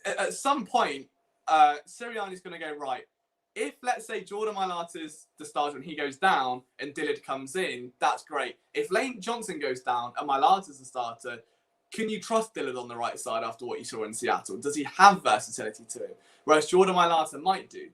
at some point, Sirianni's going to go, right, if, let's say, Jordan Mailata's the starter and he goes down and Dillard comes in, that's great. If Lane Johnson goes down and Mailata's the starter, can you trust Dillard on the right side after what you saw in Seattle? Does he have versatility to him? Whereas Jordan Mailata might do.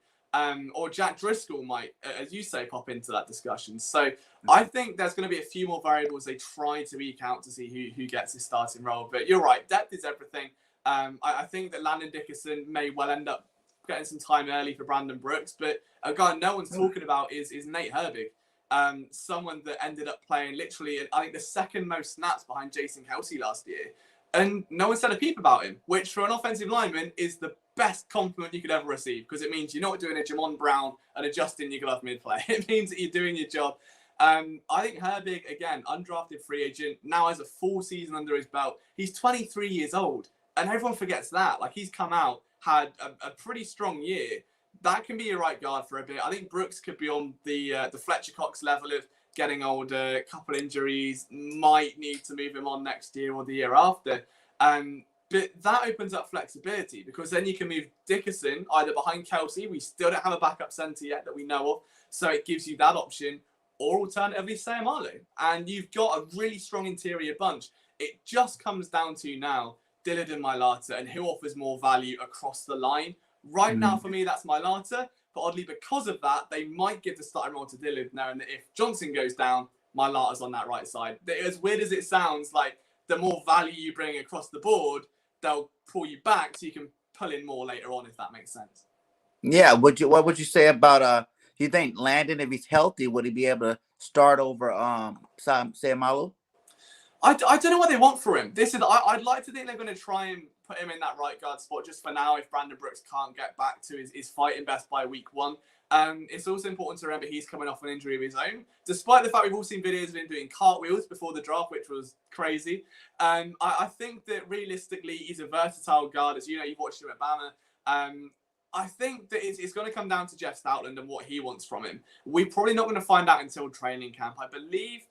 Or Jack Driscoll might, as you say, pop into that discussion. So I think there's going to be a few more variables they try to eke out to see who gets his starting role. But you're right, depth is everything. I think that Landon Dickerson may well end up getting some time early for Brandon Brooks. But a guy no one's talking about is Nate Herbig. Someone that ended up playing literally, I think, the second most snaps behind Jason Kelsey last year. And no one said a peep about him, which for an offensive lineman is the best compliment you could ever receive, because it means you're not doing a Jamon Brown and adjusting your glove mid-play. It means that you're doing your job. I think Herbig, again, undrafted free agent, now has a full season under his belt. He's 23 years old, and everyone forgets that. Like, he's come out, had a pretty strong year. That can be your right guard for a bit. I think Brooks could be on the Fletcher Cox level of getting older, couple injuries, might need to move him on next year or the year after. But that opens up flexibility, because then you can move Dickerson either behind Kelsey. We still don't have a backup centre yet that we know of, so it gives you that option, or alternatively Sayamalu. And you've got a really strong interior bunch. It just comes down to now Dillard and Mailata and who offers more value across the line. Right now, for me, that's Mailata. But oddly, because of that, they might give the starting role to Dillard, knowing that if Johnson goes down, Mailata's on that right side. As weird as it sounds, like, the more value you bring across the board, they'll pull you back so you can pull in more later on, if that makes sense. Yeah. What would you say about do you think Landon, if he's healthy, would he be able to start over Sayamalu? I don't know what they want for him. I'd like to think they're going to try and put him in that right guard spot just for now if Brandon Brooks can't get back to his fighting best by week 1. It's also important to remember he's coming off an injury of his own, despite the fact we've all seen videos of him doing cartwheels before the draft, which was crazy. I think that realistically, he's a versatile guard. As you know, you've watched him at Bama. I think that it's going to come down to Jeff Stoutland and what he wants from him. We're probably not going to find out until training camp. I believe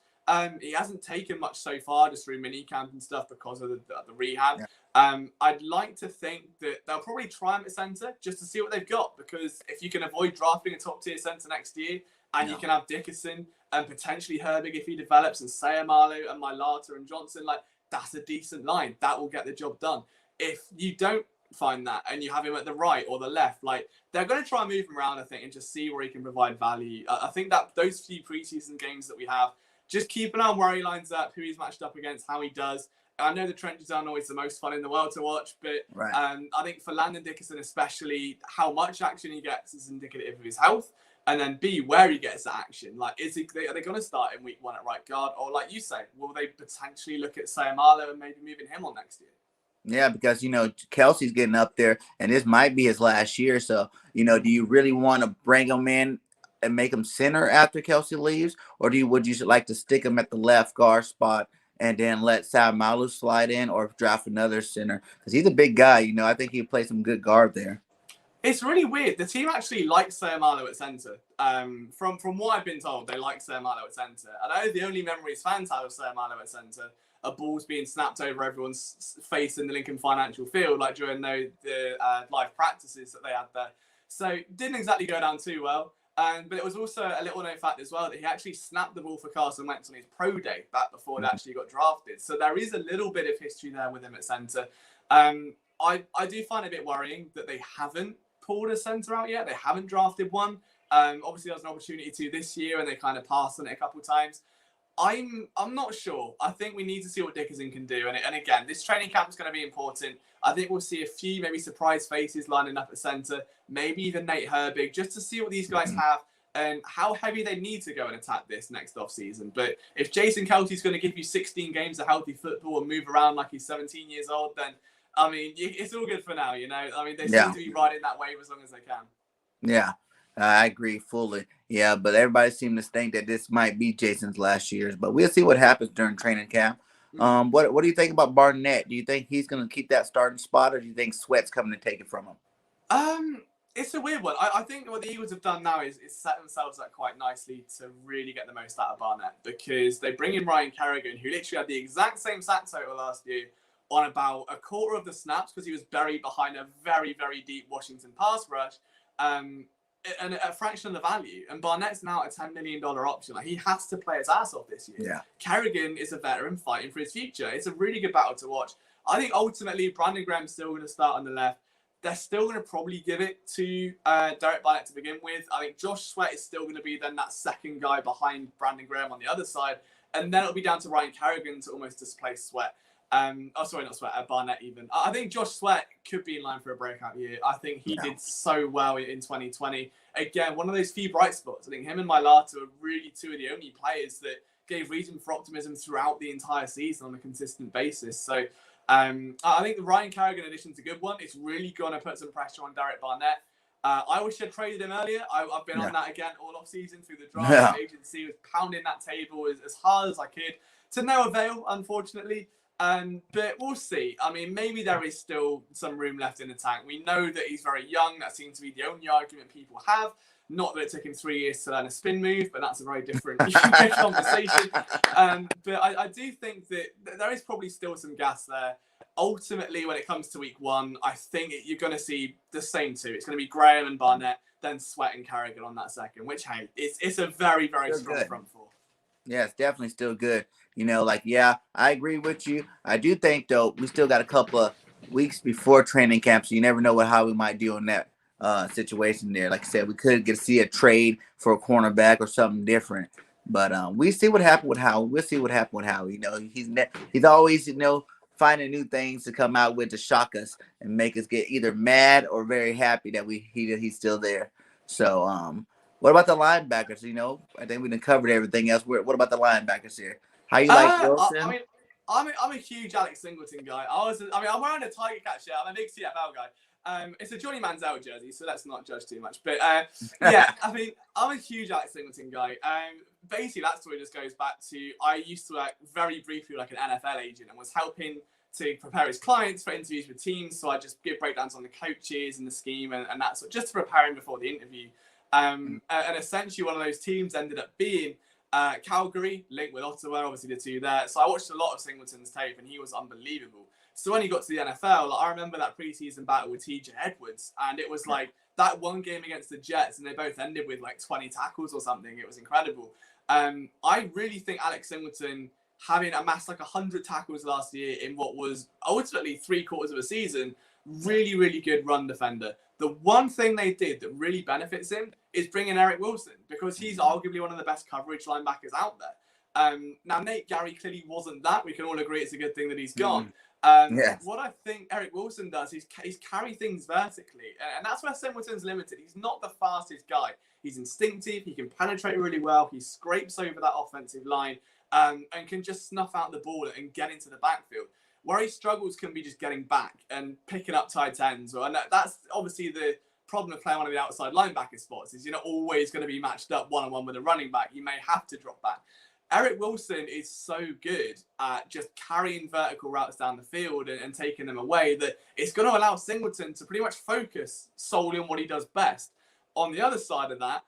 he hasn't taken much so far, just through mini camp and stuff because of the rehab. Yeah. I'd like to think that they'll probably try him at centre just to see what they've got, because if you can avoid drafting a top tier centre next year, and you can have Dickerson and potentially Herbig if he develops, and Sayamalu and Mailata and Johnson, like, that's a decent line. That will get the job done. If you don't find that and you have him at the right or the left, like, they're going to try and move him around, I think, and just see where he can provide value. I think that those few preseason games that we have, just keep an eye on where he lines up, who he's matched up against, how he does. I know the trenches aren't always the most fun in the world to watch, but I think for Landon Dickerson especially, how much action he gets is indicative of his health. And then B, where he gets that action. Like, are they going to start in week 1 at right guard? Or like you say, will they potentially look at Sayamalu and maybe moving him on next year? Yeah, because, Kelsey's getting up there, and this might be his last year. So, do you really want to bring him in and make him center after Kelsey leaves? Or would you like to stick him at the left guard spot and then let Sayamalu slide in, or draft another center? Because he's a big guy. I think he'd play some good guard there. It's really weird. The team actually likes Sayamalu at centre. From what I've been told, they like Sayamalu at centre. I know the only memories fans have of Sayamalu at centre are balls being snapped over everyone's face in the Lincoln Financial Field, like during the live practices that they had there. So didn't exactly go down too well. But it was also a little known fact as well that he actually snapped the ball for Carson Wentz on his pro day back before they actually got drafted. So there is a little bit of history there with him at centre. I do find it a bit worrying that they haven't pulled a centre out yet. They haven't drafted one. Obviously, there was an opportunity to this year, and they kind of passed on it a couple of times. I'm not sure. I think we need to see what Dickerson can do. And again, this training camp is going to be important. I think we'll see a few maybe surprise faces lining up at centre, maybe even Nate Herbig, just to see what these guys have and how heavy they need to go and attack this next offseason. But if Jason Kelsey's going to give you 16 games of healthy football and move around like he's 17 years old, then, I mean, it's all good for now, I mean, they seem to be riding that wave as long as they can. Yeah, I agree fully. Yeah, but everybody seems to think that this might be Jason's last years, but we'll see what happens during training camp. What do you think about Barnett? Do you think he's going to keep that starting spot, or do you think Sweat's coming to take it from him? It's a weird one. I think what the Eagles have done now is set themselves up quite nicely to really get the most out of Barnett, because they bring in Ryan Kerrigan, who literally had the exact same sack total last year on about a quarter of the snaps because he was buried behind a very, very deep Washington pass rush. a fraction of the value, and Barnett's now a $10 million option. Like, he has to play his ass off this year. Yeah. Kerrigan is a veteran fighting for his future. It's a really good battle to watch. I think ultimately Brandon Graham's still going to start on the left. They're still going to probably give it to Derek Barnett to begin with. I think Josh Sweat is still going to be then that second guy behind Brandon Graham on the other side. And then it'll be down to Ryan Kerrigan to almost displace Sweat. Barnett even. I think Josh Sweat could be in line for a breakout year. I think he did so well in 2020. Again, one of those few bright spots. I think him and Mailata are really two of the only players that gave reason for optimism throughout the entire season on a consistent basis. So I think the Ryan Kerrigan addition's a good one. It's really going to put some pressure on Derek Barnett. I wish I'd traded him earlier. I've been on that again all off season through the draft agency, was pounding that table as hard as I could, to no avail, unfortunately. But we'll see. I mean, maybe there is still some room left in the tank. We know that he's very young. That seems to be the only argument people have. Not that it took him 3 years to learn a spin move, but that's a very different conversation. But I do think that there is probably still some gas there. Ultimately, when it comes to week one, I think you're going to see the same two. It's going to be Graham and Barnett, then Sweat and Kerrigan on that second, which, hey, it's a very, very strong front four. Yeah, it's definitely still good. You know, like, yeah, I agree with you. I do think, though, we still got a couple of weeks before training camp, so you never know how we might do in that situation there. Like I said, we could get to see a trade for a cornerback or something different. But we see what happened with Howie. We'll see what happened with Howie. You know, he's always, finding new things to come out with to shock us and make us get either mad or very happy that he's still there. So, what about the linebackers? I think we done covered everything else. What about the linebackers here? How you like Wilson? I'm a huge Alex Singleton guy. I'm wearing a Tiger Cat shirt. I'm a big CFL guy. It's a Johnny Manziel jersey, so let's not judge too much. But yeah, I'm a huge Alex Singleton guy. Basically, that story just goes back to I used to work very briefly like an NFL agent and was helping to prepare his clients for interviews with teams. So I just give breakdowns on the coaches and the scheme and that sort, just to prepare him before the interview. And essentially, one of those teams ended up being Calgary, linked with Ottawa, obviously the two there. So I watched a lot of Singleton's tape, and he was unbelievable. So when he got to the NFL, I remember that preseason battle with TJ Edwards, and it was like that one game against the Jets, and they both ended with like 20 tackles or something. It was incredible. I really think Alex Singleton, having amassed like 100 tackles last year in what was ultimately 3/4 of a season, really, really good run defender. The one thing they did that really benefits him is bringing Eric Wilson, because he's arguably one of the best coverage linebackers out there. Now, Nate Gary clearly wasn't that. We can all agree it's a good thing that he's gone. Yes. What I think Eric Wilson does is he's carry things vertically. And that's where Singleton's limited. He's not the fastest guy. He's instinctive. He can penetrate really well. He scrapes over that offensive line and can just snuff out the ball and get into the backfield. Where he struggles can be just getting back and picking up tight ends. And that's obviously the problem of playing one of the outside linebacker spots, is you're not always going to be matched up one-on-one with a running back. You may have to drop back. Eric Wilson is so good at just carrying vertical routes down the field and taking them away that it's going to allow Singleton to pretty much focus solely on what he does best. On the other side of that,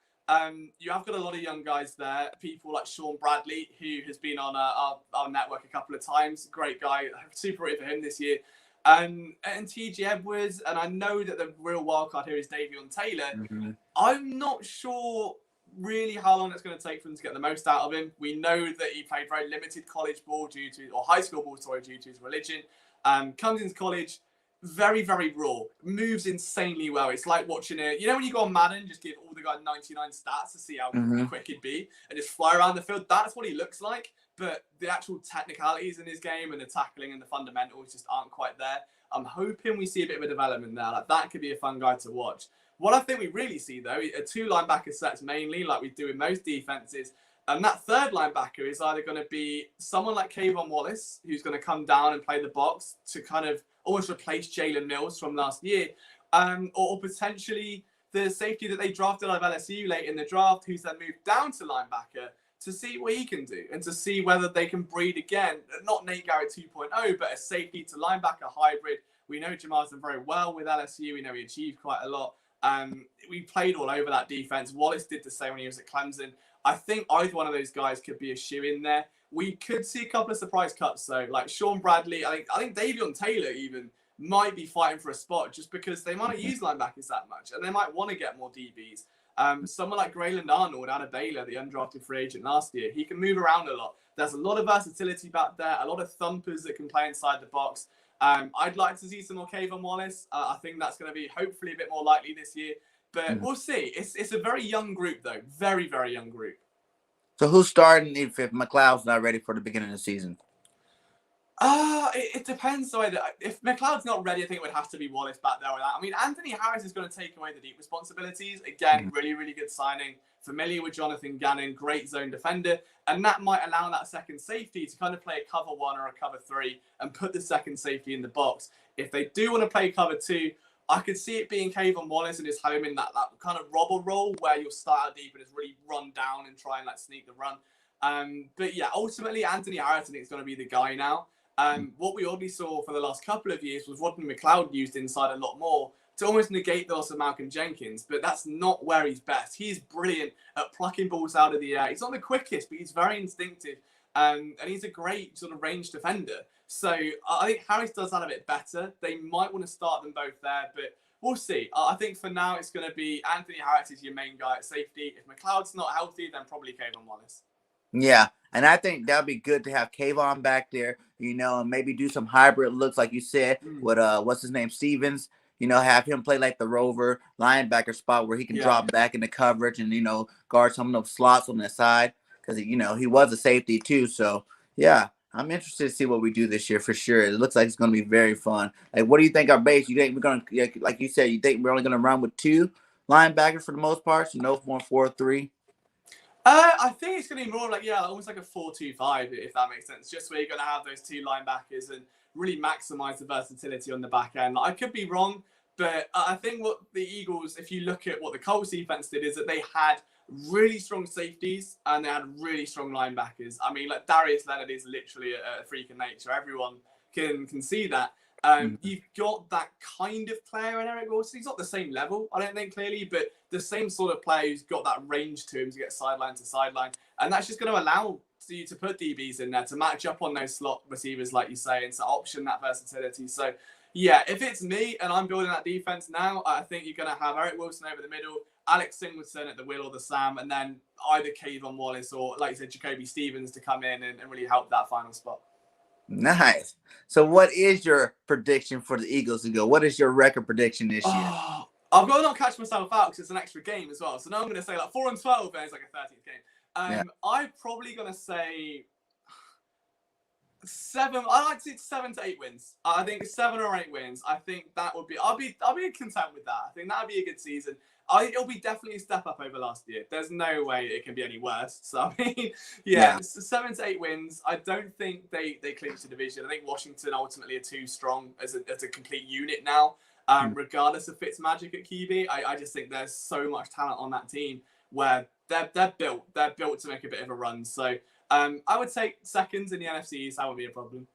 you have got a lot of young guys there, people like Sean Bradley, who has been on our network a couple of times. Great guy, super rooted for him this year. And TJ Edwards, and I know that the real wild card here is Davion Taylor. Mm-hmm. I'm not sure really how long it's going to take for them to get the most out of him. We know that he played very limited college ball high school ball, due to his religion. Comes into college, very, very raw, moves insanely well. It's like watching when you go on Madden, just give all the guy 99 stats to see how quick he'd be and just fly around the field. That's what he looks like. But the actual technicalities in his game and the tackling and the fundamentals just aren't quite there. I'm hoping we see a bit of a development there. Like, that could be a fun guy to watch. What I think we really see, though, are two linebacker sets mainly, like we do in most defenses. And that third linebacker is either going to be someone like Kayvon Wallace, who's going to come down and play the box to kind of almost replace Jalen Mills from last year, or potentially the safety that they drafted out of LSU late in the draft, who's then moved down to linebacker, to see what he can do and to see whether they can breed again. Not Nate Garrett 2.0, but a safety to linebacker hybrid. We know Jamar's done very well with LSU. We know he achieved quite a lot. We played all over that defense. Wallace did the same when he was at Clemson. I think either one of those guys could be a shoe-in there. We could see a couple of surprise cuts, though, like Sean Bradley. I think Davion Taylor even might be fighting for a spot just because they might not use linebackers that much and they might want to get more DBs. Someone like Grayland Arnold out of Baylor, the undrafted free agent last year, he can move around a lot. There's a lot of versatility back there, a lot of thumpers that can play inside the box. I'd like to see some more Kayvon Wallace. I think that's going to be hopefully a bit more likely this year. But we'll see. It's a very young group, though. Very, very young group. So who's starting if McLeod's not ready for the beginning of the season? It depends. So if McLeod's not ready, I think it would have to be Wallace back there with that. I mean, Anthony Harris is going to take away the deep responsibilities. Again, really, really good signing. Familiar with Jonathan Gannon, great zone defender. And that might allow that second safety to kind of play a cover 1 or a cover 3 and put the second safety in the box. If they do want to play cover 2, I could see it being Kayvon Wallace and his home in that kind of robber role where you'll start out deep and just really run down and try and sneak the run. But yeah, ultimately, Anthony Harris, I think, is going to be the guy now. What we already saw for the last couple of years was Rodney McLeod used inside a lot more to almost negate the loss of Malcolm Jenkins, but that's not where he's best. He's brilliant at plucking balls out of the air. He's not the quickest, but he's very instinctive, and he's a great sort of range defender. So I think Harris does that a bit better. They might want to start them both there, but we'll see. I think for now it's going to be Anthony Harris is your main guy at safety. If McLeod's not healthy, then probably Kayvon Wallace. Yeah, and I think that'd be good to have Kayvon back there, and maybe do some hybrid looks like you said with what's his name, Stevens. Have him play like the rover linebacker spot where he can drop back into coverage and guard some of those slots on the side because he was a safety too. So yeah, I'm interested to see what we do this year for sure. It looks like it's going to be very fun. Like, what do you think our base? You think we're going to, like you said, you think we're only going to run with 2 linebackers for the most part? So no 4-3. I think it's going to be more almost like a 4-2-5, if that makes sense. Just where you're going to have those 2 linebackers and really maximize the versatility on the back end. I could be wrong, but I think what the Eagles, if you look at what the Colts defense did, is that they had really strong safeties and they had really strong linebackers. I mean, Darius Leonard is literally a freak of nature. Everyone can see that. You've got that kind of player in Eric Wilson. He's not the same level, I don't think, clearly, but the same sort of player who's got that range to him to get sideline to sideline. And that's just going to allow you to put DBs in there to match up on those slot receivers, like you say, and to option that versatility. So, yeah, if it's me and I'm building that defense now, I think you're going to have Eric Wilson over the middle, Alex Singleton at the Will or the Sam, and then either Kayvon Wallace or, like you said, Jacoby Stevens to come in and really help that final spot. Nice. So what is your prediction for the Eagles to go? What is your record prediction this year? I've got to not catch myself out because it's an extra game as well. So now I'm going to say 4-12 and it's like a 13th game. I'm probably going to say 7. I like to say 7 to 8 wins. I think 7 or 8 wins. I think that would be. I'll be content with that. I think that would be a good season. I think it'll be definitely a step up over last year. There's no way it can be any worse. So I mean, so 7 to 8 wins. I don't think they clinch the division. I think Washington ultimately are too strong as a complete unit now. Regardless of Fitzmagic at QB, I just think there's so much talent on that team where they're built to make a bit of a run. So I would take seconds in the NFC East. That would be a problem.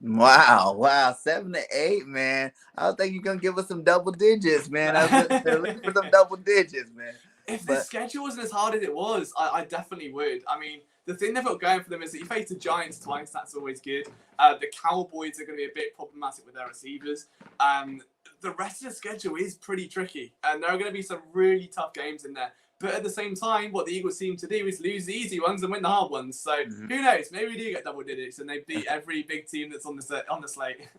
Wow. 7 to 8, man. I don't think you're gonna give us some double digits, man. I was looking for some double digits, man. If the schedule wasn't as hard as it was, I definitely would. I mean, the thing they've got going for them is that you face the Giants twice. That's always good. The Cowboys are going to be a bit problematic with their receivers. The rest of the schedule is pretty tricky, and there are going to be some really tough games in there. But at the same time, what the Eagles seem to do is lose the easy ones and win the hard ones. So who knows? Maybe we do get double digits and they beat every big team that's on the slate.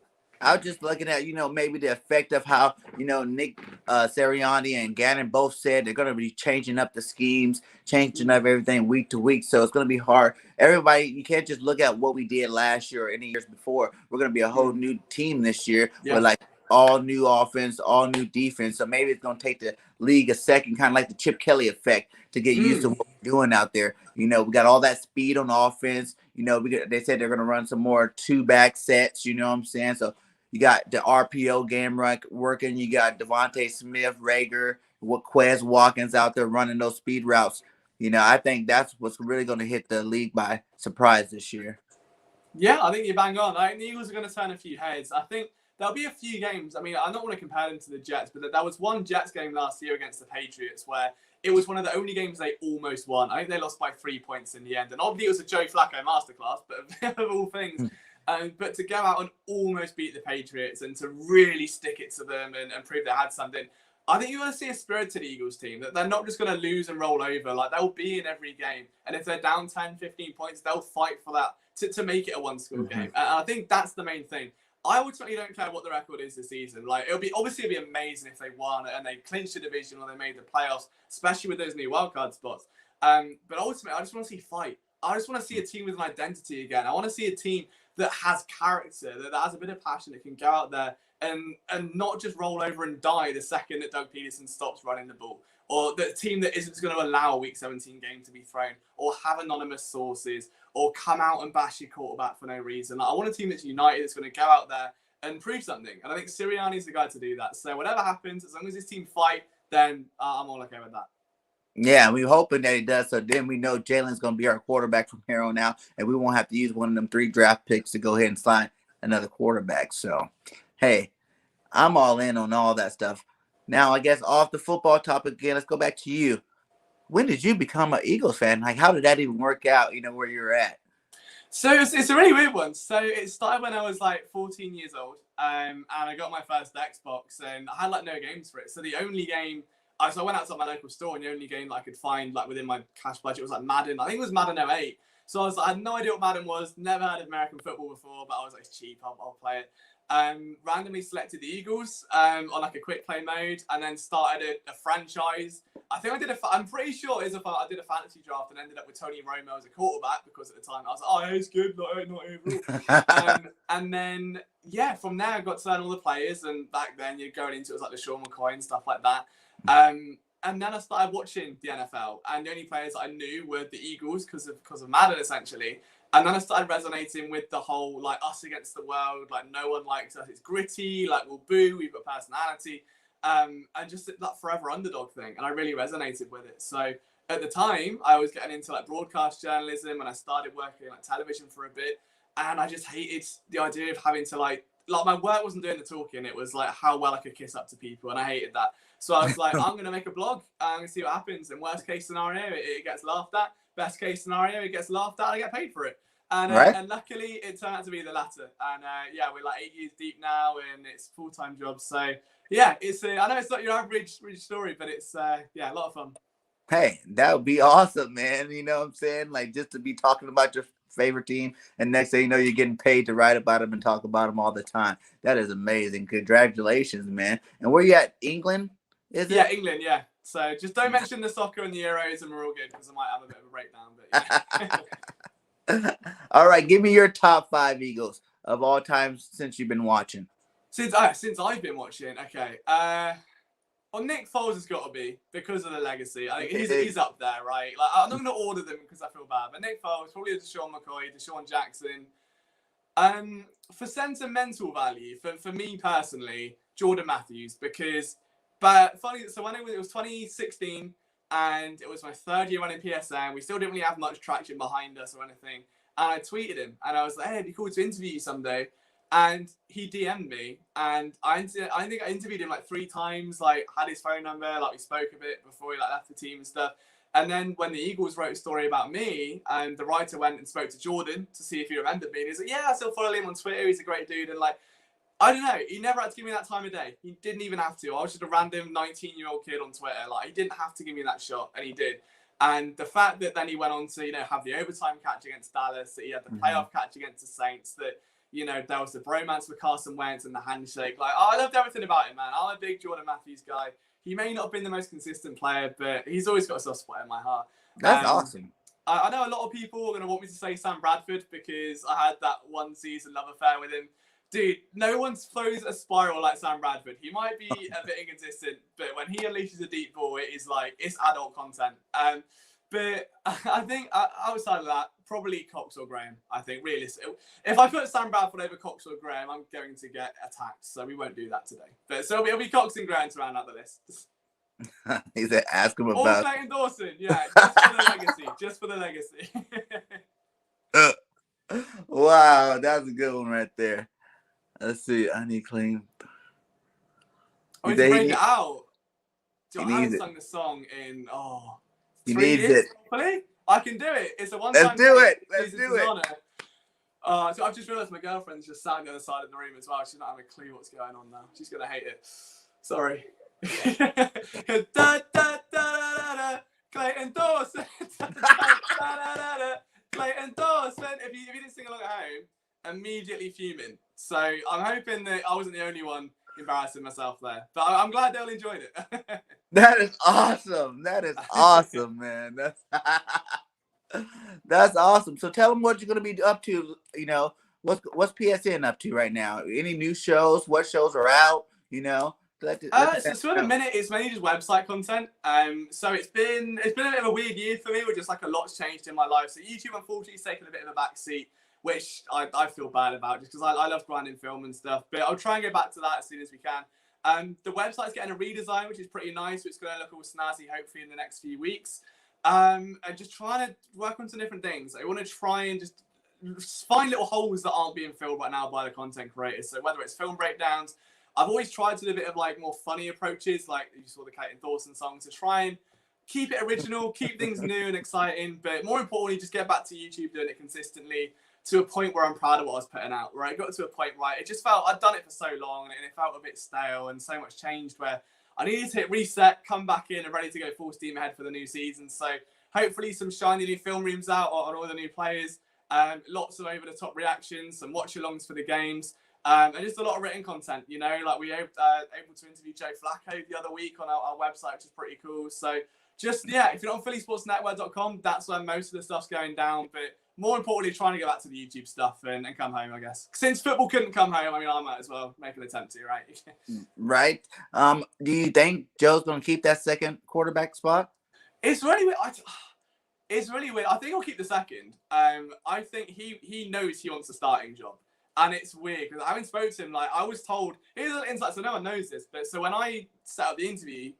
I was just looking at, maybe the effect of how, Nick Sirianni and Gannon both said they're going to be changing up the schemes, changing up everything week to week. So it's going to be hard. Everybody, you can't just look at what we did last year or any years before. We're going to be a whole new team this year with all new offense, all new defense. So maybe it's going to take the league a second, kind of like the Chip Kelly effect, to get used to what we're doing out there. We got all that speed on offense. They said they're going to run some more 2-back sets. You know what I'm saying? So you got the RPO game working. You got Devontae Smith, Rager, Quez Watkins out there running those speed routes. I think that's what's really going to hit the league by surprise this year. Yeah, I think you're bang on. I think the Eagles are going to turn a few heads. I think there'll be a few games. I mean, I don't want to compare them to the Jets, but there was one Jets game last year against the Patriots where it was one of the only games they almost won. I think they lost by 3 points in the end. And obviously it was a Joe Flacco masterclass, but of all things. But to go out and almost beat the Patriots and to really stick it to them and prove they had something, I think you're going to see a spirited Eagles team, that they're not just going to lose and roll over. Like, they'll be in every game. And if they're down 10, 15 points, they'll fight for that to make it a one-score game. And I think that's the main thing. I ultimately don't care what the record is this season. Like, it'll be amazing if they won and they clinched the division or they made the playoffs, especially with those new wildcard spots. But ultimately, I just want to see fight. I just want to see a team with an identity again. I want to see a team that has character, that has a bit of passion, that can go out there and not just roll over and die the second that Doug Peterson stops running the ball, or the team that isn't going to allow a Week 17 game to be thrown, or have anonymous sources, or come out and bash your quarterback for no reason. Like, I want a team that's united, that's going to go out there and prove something. And I think Sirianni's the guy to do that. So whatever happens, as long as his team fight, then I'm all okay with that. Yeah, we're hoping that he does. So then we know Jalen's going to be our quarterback from here on out, and we won't have to use one of them 3 draft picks to go ahead and sign another quarterback. So, hey, I'm all in on all that stuff. Now, I guess off the football topic again, let's go back to you. When did you become an Eagles fan? Like, how did that even work out, where you're at? So it's a really weird one. So it started when I was like 14 years old, and I got my first Xbox, and I had like no games for it. So the only game, so I went outside my local store, and the only game that I could find like within my cash budget was like Madden. I think it was Madden 08. So I had no idea what Madden was, never heard of American football before, but I was like, it's cheap, I'll play it. Randomly selected the Eagles on like a quick play mode, and then started a franchise. I think I'm pretty sure I did a fantasy draft and ended up with Tony Romo as a quarterback, because at the time I was like, oh, he's good, not overall. And then, yeah, from there I got to learn all the players, and back then you're going into it was like the Sean McCoy and stuff like that. And then I started watching the NFL, and the only players I knew were the Eagles because of Madden, essentially. And then I started resonating with the whole, like, us against the world, like, no one likes us, it's gritty, like, we'll boo, we've got personality, and just that forever underdog thing. And I really resonated with it. So at the time, I was getting into, like, broadcast journalism, and I started working on television for a bit. And I just hated the idea of having to, like my work wasn't doing the talking. It was, like, how well I could kiss up to people, and I hated that. So I was like, I'm going to make a blog, and I'm going to see what happens. And worst case scenario, it gets laughed at. Best case scenario, it gets laughed at, I get paid for it. And, right. And luckily, it turned out to be the latter. And yeah, we're like 8 years deep now, and it's a full-time job. So yeah, I know it's not your average story, but it's yeah, a lot of fun. Hey, that would be awesome, man. You know what I'm saying? Like, just to be talking about your favorite team, and next thing you know, you're getting paid to write about them and talk about them all the time. That is amazing. Congratulations, man. And where you at? England? Is it? Yeah, England, yeah. So just don't mention the soccer and the Euros, and we're all good, because I might have a bit of a breakdown. But yeah. All right, give me your top 5 Eagles of all time since you've been watching. Since I've been watching, okay. Well, Nick Foles has got to be, because of the legacy. I think he's up there, right? Like, I'm not going to order them because I feel bad, but Nick Foles, probably Deshaun McCoy, Deshaun Jackson. For sentimental value, for me personally, Jordan Matthews, because, but funny, so when it was 2016, and it was my 3rd year running PSN, we still didn't really have much traction behind us or anything, and I tweeted him, and I was like, hey, it'd be cool to interview you someday. And he DM'd me, and I think I interviewed him like 3 times, like had his phone number, like we spoke a bit before he like left the team and stuff. And then when the Eagles wrote a story about me, and the writer went and spoke to Jordan to see if he remembered me, and he's like, yeah, I still follow him on Twitter, he's a great dude. And like, I don't know, he never had to give me that time of day. He didn't even have to. I was just a random 19-year-old kid on Twitter. Like, he didn't have to give me that shot, and he did. And the fact that then he went on to, have the overtime catch against Dallas, that he had the playoff catch against the Saints, that there was the bromance with Carson Wentz and the handshake. Like, I loved everything about him, man. I'm a big Jordan Matthews guy. He may not have been the most consistent player, but he's always got a soft spot in my heart. That's awesome. I know a lot of people are going to want me to say Sam Bradford, because I had that one season love affair with him. Dude, no one throws a spiral like Sam Bradford. He might be a bit inconsistent, but when he unleashes a deep ball, it's adult content. But I think outside of that, probably Cox or Graham. I think realistically, if I put Sam Bradford over Cox or Graham, I'm going to get attacked. So we won't do that today. But so it'll be Cox and Graham to round out the list. He said, "Ask him about." Or Clayton Dawson, yeah, just for the legacy. Just for the legacy. Wow, that's a good one right there. Let's see. I need clean. I need to break it out. I haven't sung the song in 3 years. Hopefully, I can do it. It's a one-time. Let's do it. Let's do it. So I've just realised my girlfriend's just sat on the other side of the room as well. She's not having a clue what's going on now. She's gonna hate it. Sorry. Da, da, da, da, da. Clayton Dawson. Da, da, da, da, da. Clayton Dawson. If you didn't sing along at home, immediately fuming. So I'm hoping that I wasn't the only one embarrassing myself there. But I'm glad they'll enjoyed it. That is awesome. That is awesome, man. That's awesome. So tell them what you're gonna be up to. You know, what's PSN up to right now? Any new shows? What shows are out? You know, So at the minute, it's mainly just website content. So it's been a bit of a weird year for me, where just like a lot's changed in my life. So YouTube, unfortunately, has taken a bit of a backseat, which I feel bad about, just because I love grinding film and stuff. But I'll try and get back to that as soon as we can. The website's getting a redesign, which is pretty nice. So it's going to look all snazzy, hopefully, in the next few weeks. And just trying to work on some different things. I want to try and just find little holes that aren't being filled right now by the content creators. So whether it's film breakdowns, I've always tried to do a bit of like more funny approaches, like you saw the Clayton Dawson song, to try and keep it original, keep things new and exciting, but more importantly, just get back to YouTube doing it consistently to a point where I'm proud of what I was putting out, where I got to a point where it just felt, I'd done it for so long and it felt a bit stale and so much changed, where I needed to hit reset, come back in and ready to go full steam ahead for the new season. So hopefully some shiny new film reams out on all the new players, lots of over-the-top reactions, some watch-alongs for the games, and just a lot of written content, you know, like we were able to interview Joe Flacco the other week on our website, which is pretty cool. So just, yeah, if you're not on phillysportsnetwork.com, that's where most of the stuff's going down. But more importantly, trying to get back to the YouTube stuff and come home, I guess. Since football couldn't come home, I mean, I might as well make an attempt to, right? Right. Do you think Joe's going to keep that second quarterback spot? It's really weird. It's really weird. I think he'll keep the second. I think he knows he wants a starting job. And it's weird because I haven't spoken to him. Like, I was told, here's a little insight, so no one knows this, but so when I set up the interview,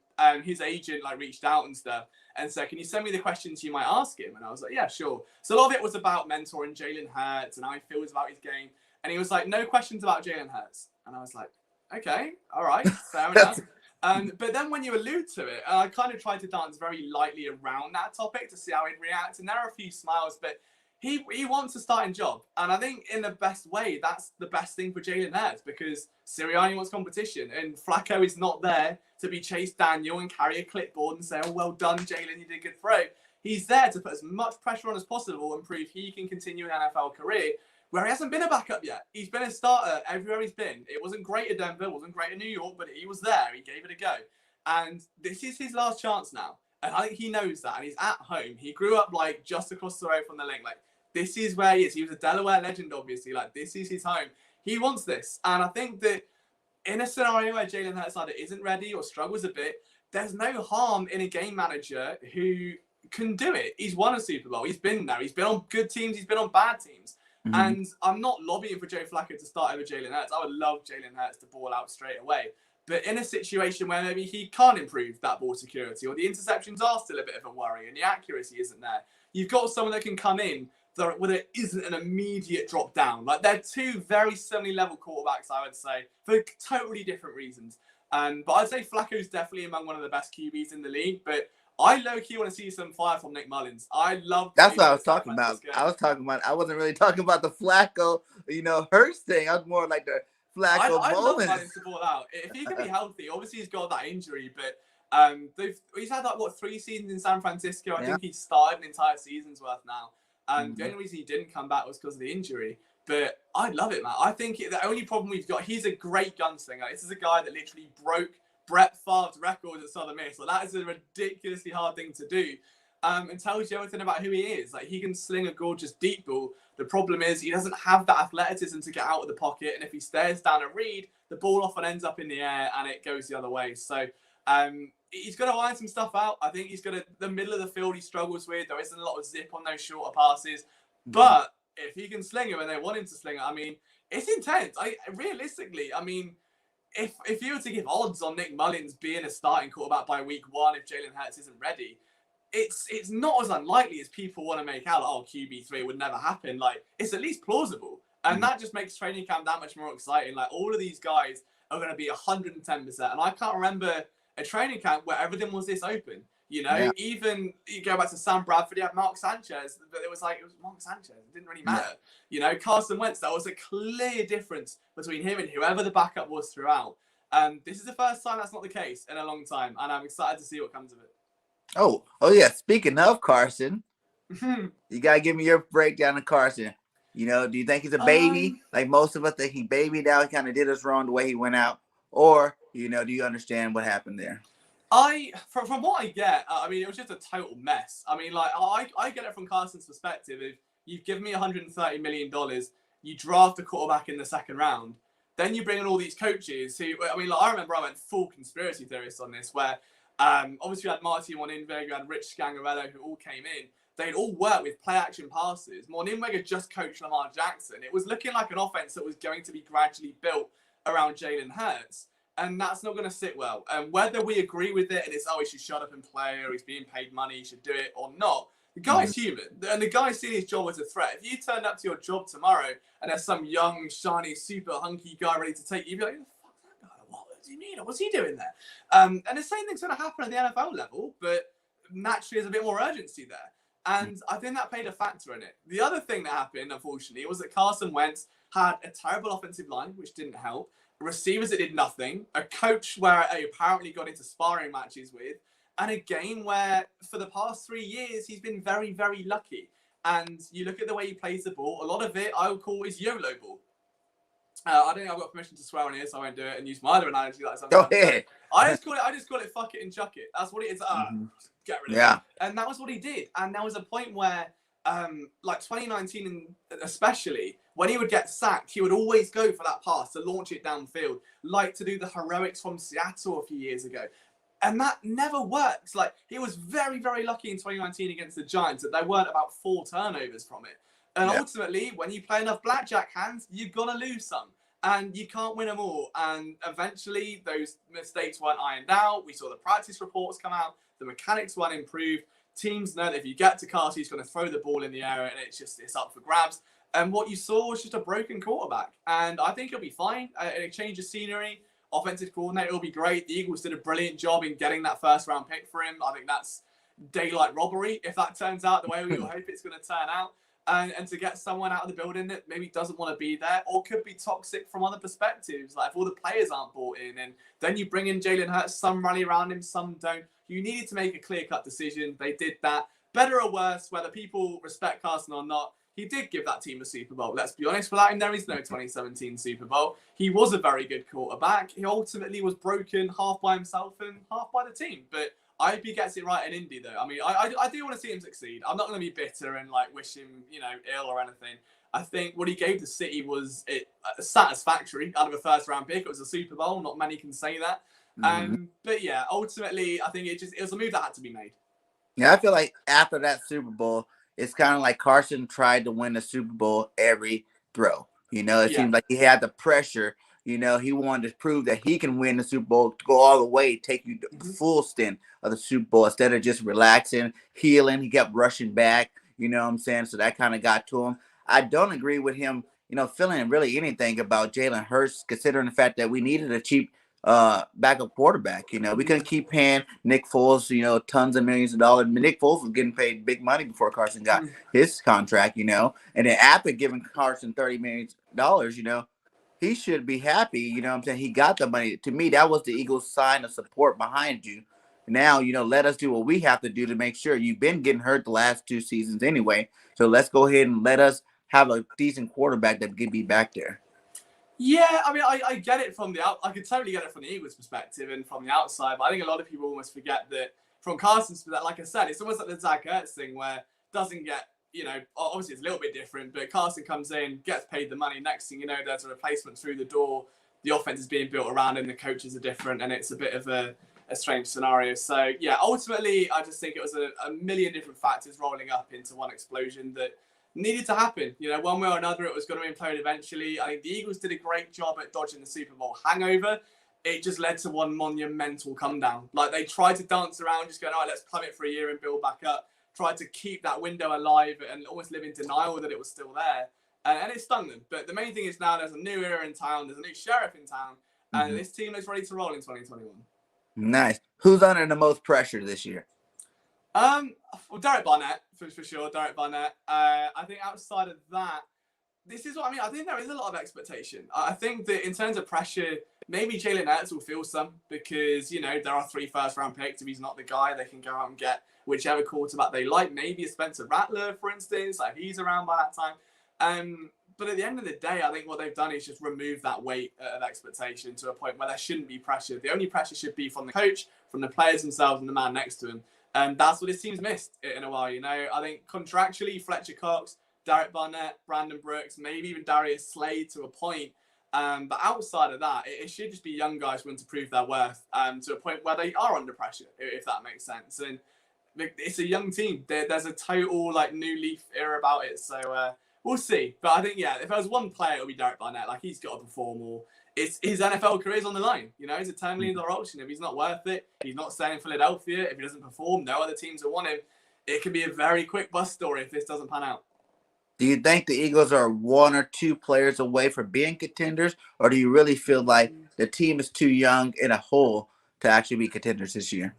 his agent like reached out and stuff and said, can you send me the questions you might ask him? And I was like, yeah, sure. So a lot of it was about mentoring Jalen Hurts and how he feels about his game. And he was like, no questions about Jalen Hurts. And I was like, okay, all right, fair enough. But then when you allude to it, I kind of tried to dance very lightly around that topic to see how he'd react. And there are a few smiles, but he wants a starting job. And I think in the best way, that's the best thing for Jalen Hurts, because Sirianni wants competition and Flacco is not there to be Chase Daniel and carry a clipboard and say, oh, well done, Jalen, you did a good throw. He's there to put as much pressure on as possible and prove he can continue an NFL career where he hasn't been a backup yet. He's been a starter everywhere he's been. It wasn't great at Denver, wasn't great at New York, but he was there. He gave it a go. And this is his last chance now. And I think he knows that. And he's at home. He grew up like just across the road from the link. Like, this is where he is. He was a Delaware legend, obviously. Like, this is his home. He wants this. And I think that in a scenario where Jalen Hurts either isn't ready or struggles a bit, there's no harm in a game manager who can do it. He's won a Super Bowl. He's been there. He's been on good teams. He's been on bad teams. Mm-hmm. And I'm not lobbying for Joe Flacco to start over Jalen Hurts. I would love Jalen Hurts to ball out straight away. But in a situation where maybe he can't improve that ball security, or the interceptions are still a bit of a worry and the accuracy isn't there, you've got someone that can come in where there isn't an immediate drop down. Like, they're two very similarly level quarterbacks, I would say, for totally different reasons. But I'd say Flacco's definitely among one of the best QBs in the league. But I low-key want to see some fire from Nick Mullins. I love. That's what I was talking about. I wasn't really talking about the Flacco, Hurts thing. I was more like the Flacco I'd love Mullins. Mullins to ball out. If he can be healthy, obviously he's got that injury, but he's had like 3 seasons in San Francisco. I think he's started an entire season's worth now. And the only reason he didn't come back was because of the injury. But I'd love it, man. I think the only problem we've got, he's a great gunslinger. This is a guy that literally broke Brett Favre's records at Southern Miss. So that is a ridiculously hard thing to do. And tells you everything about who he is. Like, he can sling a gorgeous deep ball. The problem is he doesn't have that athleticism to get out of the pocket. And if he stares down a read, the ball often ends up in the air and it goes the other way. So he's going to iron some stuff out. I think the middle of the field he struggles with. There isn't a lot of zip on those shorter passes. But if he can sling it when they want him to sling it, I mean, it's intense. Realistically, I mean, if you were to give odds on Nick Mullins being a starting quarterback by week 1 if Jalen Hurts isn't ready, it's not as unlikely as people want to make out. Like, oh, QB3 would never happen. Like, it's at least plausible. And that just makes training camp that much more exciting. Like, all of these guys are going to be 110%. And I can't remember a training camp where everything was this open. Even you go back to Sam Bradford, you had Mark Sanchez, but it was Mark Sanchez. It didn't really matter. Carson Wentz, that was a clear difference between him and whoever the backup was throughout. This is the first time that's not the case in a long time, and I'm excited to see what comes of it. Oh yeah. Speaking of Carson, you gotta give me your breakdown of Carson. Do you think he's a baby? um, Like most of us think he babied out, he kind of did us wrong the way he went out, or do you understand what happened there? From what I get, I mean, it was just a total mess. I mean, like I get it from Carson's perspective. If you've given me $130 million, you draft a quarterback in the second round, then you bring in all these coaches who, I mean, like I remember I went full conspiracy theorist on this, where obviously you had Marty Moninveg, you had Rich Scangarello, who all came in. They'd all worked with play action passes. Moninveg had just coached Lamar Jackson. It was looking like an offense that was going to be gradually built around Jalen Hurts. And that's not going to sit well. And whether we agree with it and it's, he should shut up and play, or he's being paid money, he should do it, or not, the guy's human. And the guy's seeing his job as a threat. If you turned up to your job tomorrow and there's some young, shiny, super hunky guy ready to take you, you'd be like, fuck that guy. What does he mean? What's he doing there? And the same thing's going to happen at the NFL level, but naturally there's a bit more urgency there. And I think that played a factor in it. The other thing that happened, unfortunately, was that Carson Wentz had a terrible offensive line, which didn't help. Receivers that did nothing, a coach where he apparently got into sparring matches with, and a game where for the past 3 years he's been very, very lucky. And you look at the way he plays the ball, a lot of it I would call is YOLO ball. I don't think I've got permission to swear on here, so I won't do it and use my other analogy like sometimes. Go ahead. I just call it fuck it and chuck it. That's what it is. Get rid of it. And that was what he did. And there was a point where like 2019 especially, when he would get sacked, he would always go for that pass to launch it downfield, like to do the heroics from Seattle a few years ago. And that never works. Like, he was very, very lucky in 2019 against the Giants that there weren't about 4 turnovers from it. And ultimately, when you play enough blackjack hands, you're going to lose some. And you can't win them all. And eventually, those mistakes weren't ironed out. We saw the practice reports come out. The mechanics weren't improved. Teams know that if you get to Carson, he's going to throw the ball in the air, and it's up for grabs. And what you saw was just a broken quarterback. And I think he'll be fine. A change of scenery, offensive coordinator will be great. The Eagles did a brilliant job in getting that first-round pick for him. I think that's daylight robbery if that turns out the way we all hope it's going to turn out. And to get someone out of the building that maybe doesn't want to be there or could be toxic from other perspectives, like if all the players aren't bought in, and then you bring in Jalen Hurts, some rally around him, some don't. You needed to make a clear-cut decision. They did that. Better or worse, whether people respect Carson or not, he did give that team a Super Bowl. Let's be honest, without him, there is no 2017 Super Bowl. He was a very good quarterback. He ultimately was broken half by himself and half by the team. But I hope he gets it right in Indy, though. I mean, I do want to see him succeed. I'm not going to be bitter and like wish him, ill or anything. I think what he gave the city was satisfactory out of a first-round pick. It was a Super Bowl. Not many can say that. But yeah, ultimately, I think it was a move that had to be made. Yeah, I feel like after that Super Bowl, it's kind of like Carson tried to win the Super Bowl every throw. It seemed like he had the pressure. He wanted to prove that he can win the Super Bowl, to go all the way, take you the full stint of the Super Bowl instead of just relaxing, healing. He kept rushing back. You know what I'm saying? So that kind of got to him. I don't agree with him, feeling really anything about Jalen Hurts, considering the fact that we needed a cheap backup quarterback. We couldn't keep paying Nick Foles, tons of millions of dollars. Nick Foles was getting paid big money before Carson got his contract, and then after giving Carson $30 million, he should be happy. You know what I'm saying? He got the money. To me, that was the Eagles' sign of support behind you. Now, let us do what we have to do to make sure. You've been getting hurt the last 2 seasons anyway. So let's go ahead and let us have a decent quarterback that can be back there. Yeah, I mean, I get it from I could totally get it from the Eagles' perspective and from the outside, but I think a lot of people almost forget that from Carson's perspective, like I said, it's almost like the Zach Ertz thing where it doesn't get, obviously it's a little bit different, but Carson comes in, gets paid the money, next thing you know, there's a replacement through the door, the offense is being built around him, the coaches are different, and it's a bit of a strange scenario. So, yeah, ultimately, I just think it was a million different factors rolling up into one explosion that needed to happen. One way or another, it was going to implode eventually. I think the Eagles did a great job at dodging the Super Bowl hangover. It just led to one monumental come down. Like, they tried to dance around, just going, all right, let's plummet for a year and build back up. Tried to keep that window alive and almost live in denial that it was still there. And it stung them. But the main thing is now there's a new era in town. There's a new sheriff in town. And this team is ready to roll in 2021. Nice. Who's under the most pressure this year? Well, Derek Barnett, for sure. Derek Barnett. I think outside of that, this is what I mean. I think there is a lot of expectation. I think that in terms of pressure, maybe Jalen Hurts will feel some because, you know, there are 3 first-round picks. If he's not the guy, they can go out and get whichever quarterback they like. Maybe a Spencer Rattler, for instance, like he's around by that time. But at the end of the day, I think what they've done is just remove that weight of expectation to a point where there shouldn't be pressure. The only pressure should be from the coach, from the players themselves, and the man next to him. And that's what this team's missed in a while. You know, I think contractually, Fletcher Cox, Derek Barnett, Brandon Brooks, maybe even Darius Slade to a point. But outside of that, it should just be young guys who want to prove their worth to a point where they are under pressure, if that makes sense. And it's a young team. There's a total like new leaf era about it. So we'll see. But I think, yeah, if there was one player, it would be Derek Barnett. Like, he's got to perform more. His NFL career's on the line. You know, he's a $10 million option. If he's not worth it, he's not staying in Philadelphia. If he doesn't perform, no other teams will want him. It can be a very quick bust story if this doesn't pan out. Do you think the Eagles are 1 or 2 players away from being contenders, or do you really feel like the team is too young in a whole to actually be contenders this year?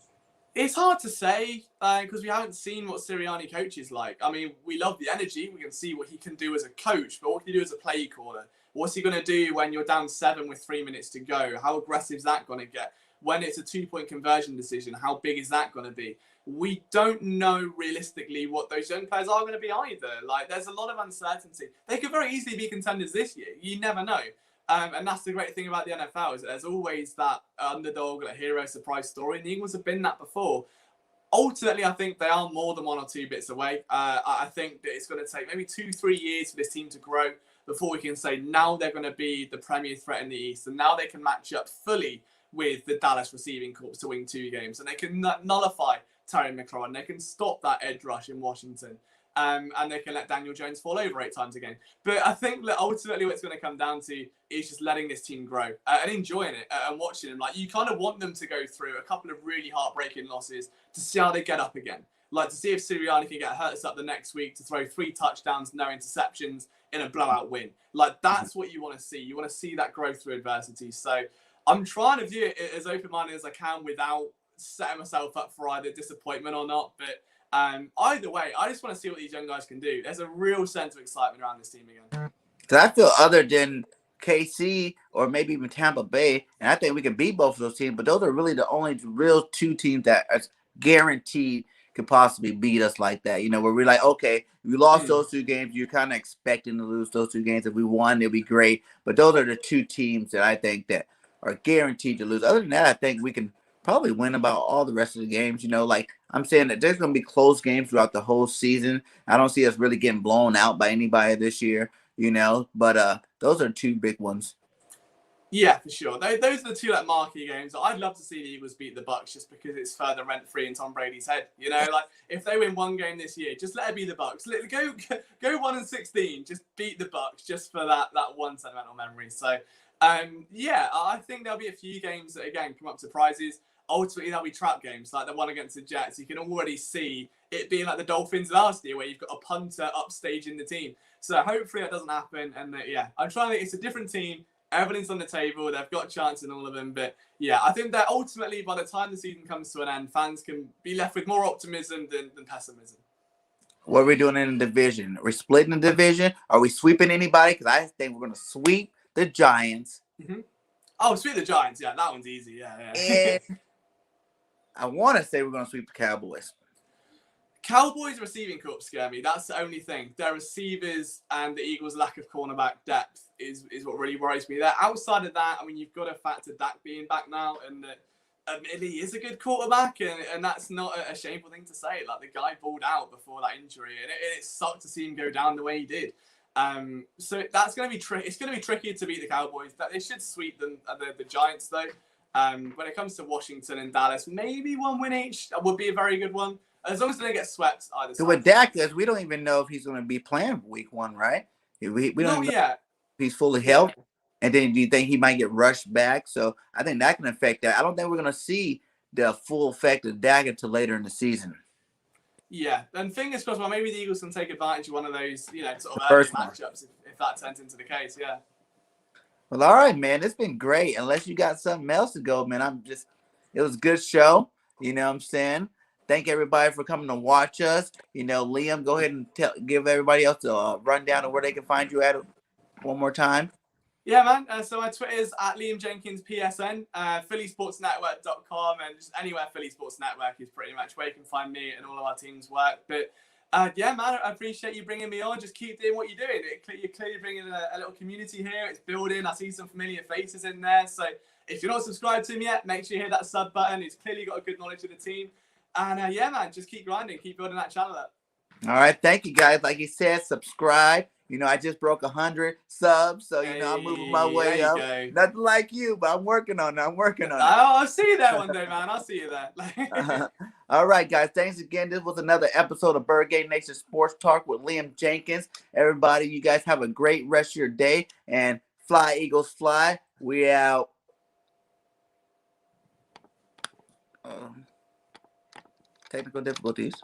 It's hard to say because we haven't seen what Sirianni coaches like. I mean, we love the energy. We can see what he can do as a coach, but what can he do as a play caller? What's he going to do when you're down 7 with 3 minutes to go? How aggressive is that going to get? When it's a 2-point conversion decision, how big is that going to be? We don't know realistically what those young players are going to be either. Like, there's a lot of uncertainty. They could very easily be contenders this year. You never know. And that's the great thing about the NFL is that there's always that underdog, like hero surprise story. And the Eagles have been that before. Ultimately, I think they are more than 1 or 2 bits away. I think that it's going to take maybe 2-3 years for this team to grow before we can say now they're going to be the premier threat in the East. And now they can match up fully with the Dallas receiving corps to win 2 games. And they can nullify Terry McLaurin. They can stop that edge rush in Washington. And they can let Daniel Jones fall over 8 times a game. But I think that ultimately what it's going to come down to is just letting this team grow and enjoying it and watching them. Like, you kind of want them to go through a couple of really heartbreaking losses to see how they get up again. Like, to see if Sirianni can get Hurts up the next week to throw 3 touchdowns, no interceptions in a blowout win. Like, that's what you want to see. You want to see that growth through adversity. So I'm trying to view it as open-minded as I can without setting myself up for either disappointment or not. But either way, I just want to see what these young guys can do. There's a real sense of excitement around this team again. Because I feel other than KC or maybe even Tampa Bay, and I think we can beat both of those teams, but those are really the only real 2 teams that are guaranteed could possibly beat us like that. You know, where we're like, okay, we lost those 2 games. You're kind of expecting to lose those 2 games. If we won, it'll be great. But those are the 2 teams that I think that are guaranteed to lose. Other than that, I think we can probably win about all the rest of the games. You know, like I'm saying that there's going to be close games throughout the whole season. I don't see us really getting blown out by anybody this year, you know, but those are 2 big ones. Yeah, for sure. Those are the 2 like marquee games. I'd love to see the Eagles beat the Bucs just because it's further rent-free in Tom Brady's head. You know, like if they win 1 game this year, just let it be the Bucs. Go 1-16. Just beat the Bucs just for that one sentimental memory. So, yeah, I think there'll be a few games that again come up surprises. Ultimately, there'll be trap games like the one against the Jets. You can already see it being like the Dolphins last year, where you've got a punter upstaging the team. So hopefully that doesn't happen. And yeah, I'm trying to think it's a different team. Everything's on the table. They've got a chance in all of them. But yeah, I think that ultimately, by the time the season comes to an end, fans can be left with more optimism than pessimism. What are we doing in the division? Are we splitting the division? Are we sweeping anybody? Because I think we're going to sweep the Giants. Mm-hmm. Oh, sweep the Giants. Yeah, that one's easy. Yeah. And I want to say we're going to sweep the Cowboys. Cowboys receiving corps scare me. That's the only thing. Their receivers and the Eagles' lack of cornerback depth is what really worries me there. Outside of that, I mean, you've got to factor Dak being back now, and that admittedly he is a good quarterback, and that's not a shameful thing to say. Like, the guy balled out before that injury, and it sucked to see him go down the way he did. So that's going to be tricky. It's going to be trickier to beat the Cowboys. They should sweep them, the Giants, though. When it comes to Washington and Dallas, maybe 1 win each would be a very good one. As long as they don't get swept either side. So with Dak, we don't even know if he's going to be playing week 1, right? We don't know if he's fully healthy. And then do you think he might get rushed back? So I think that can affect that. I don't think we're going to see the full effect of Dak until later in the season. Yeah, and fingers crossed, well, maybe the Eagles can take advantage of one of those, you know, sort of early matchups if that turns into the case, yeah. Well, all right, man. It's been great. Unless you got something else to go, man. It was a good show. You know what I'm saying? Thank everybody for coming to watch us. You know, Liam, go ahead and give everybody else a rundown of where they can find you at one more time. Yeah, man. So my Twitter is at Liam Jenkins PSN, PhillySportsNetwork.com, and just anywhere Philly Sports Network is pretty much where you can find me and all of our team's work. But yeah, man, I appreciate you bringing me on. Just keep doing what you're doing. You're clearly bringing a little community here. It's building. I see some familiar faces in there. So if you're not subscribed to him yet, make sure you hit that sub button. He's clearly got a good knowledge of the team. And yeah, man, just keep grinding. Keep building that channel up. All right, thank you guys. Like you said, subscribe. You know, I just broke 100 subs, so you know I'm moving my way there you up. go. Nothing like you, but I'm working on it. I'm working on it. I'll see you there one day, man. I'll see you there. All right, guys. Thanks again. This was another episode of Bird Gang Nation Sports Talk with Liam Jenkins. Everybody, you guys have a great rest of your day, and fly, Eagles, fly. We out. Technical difficulties.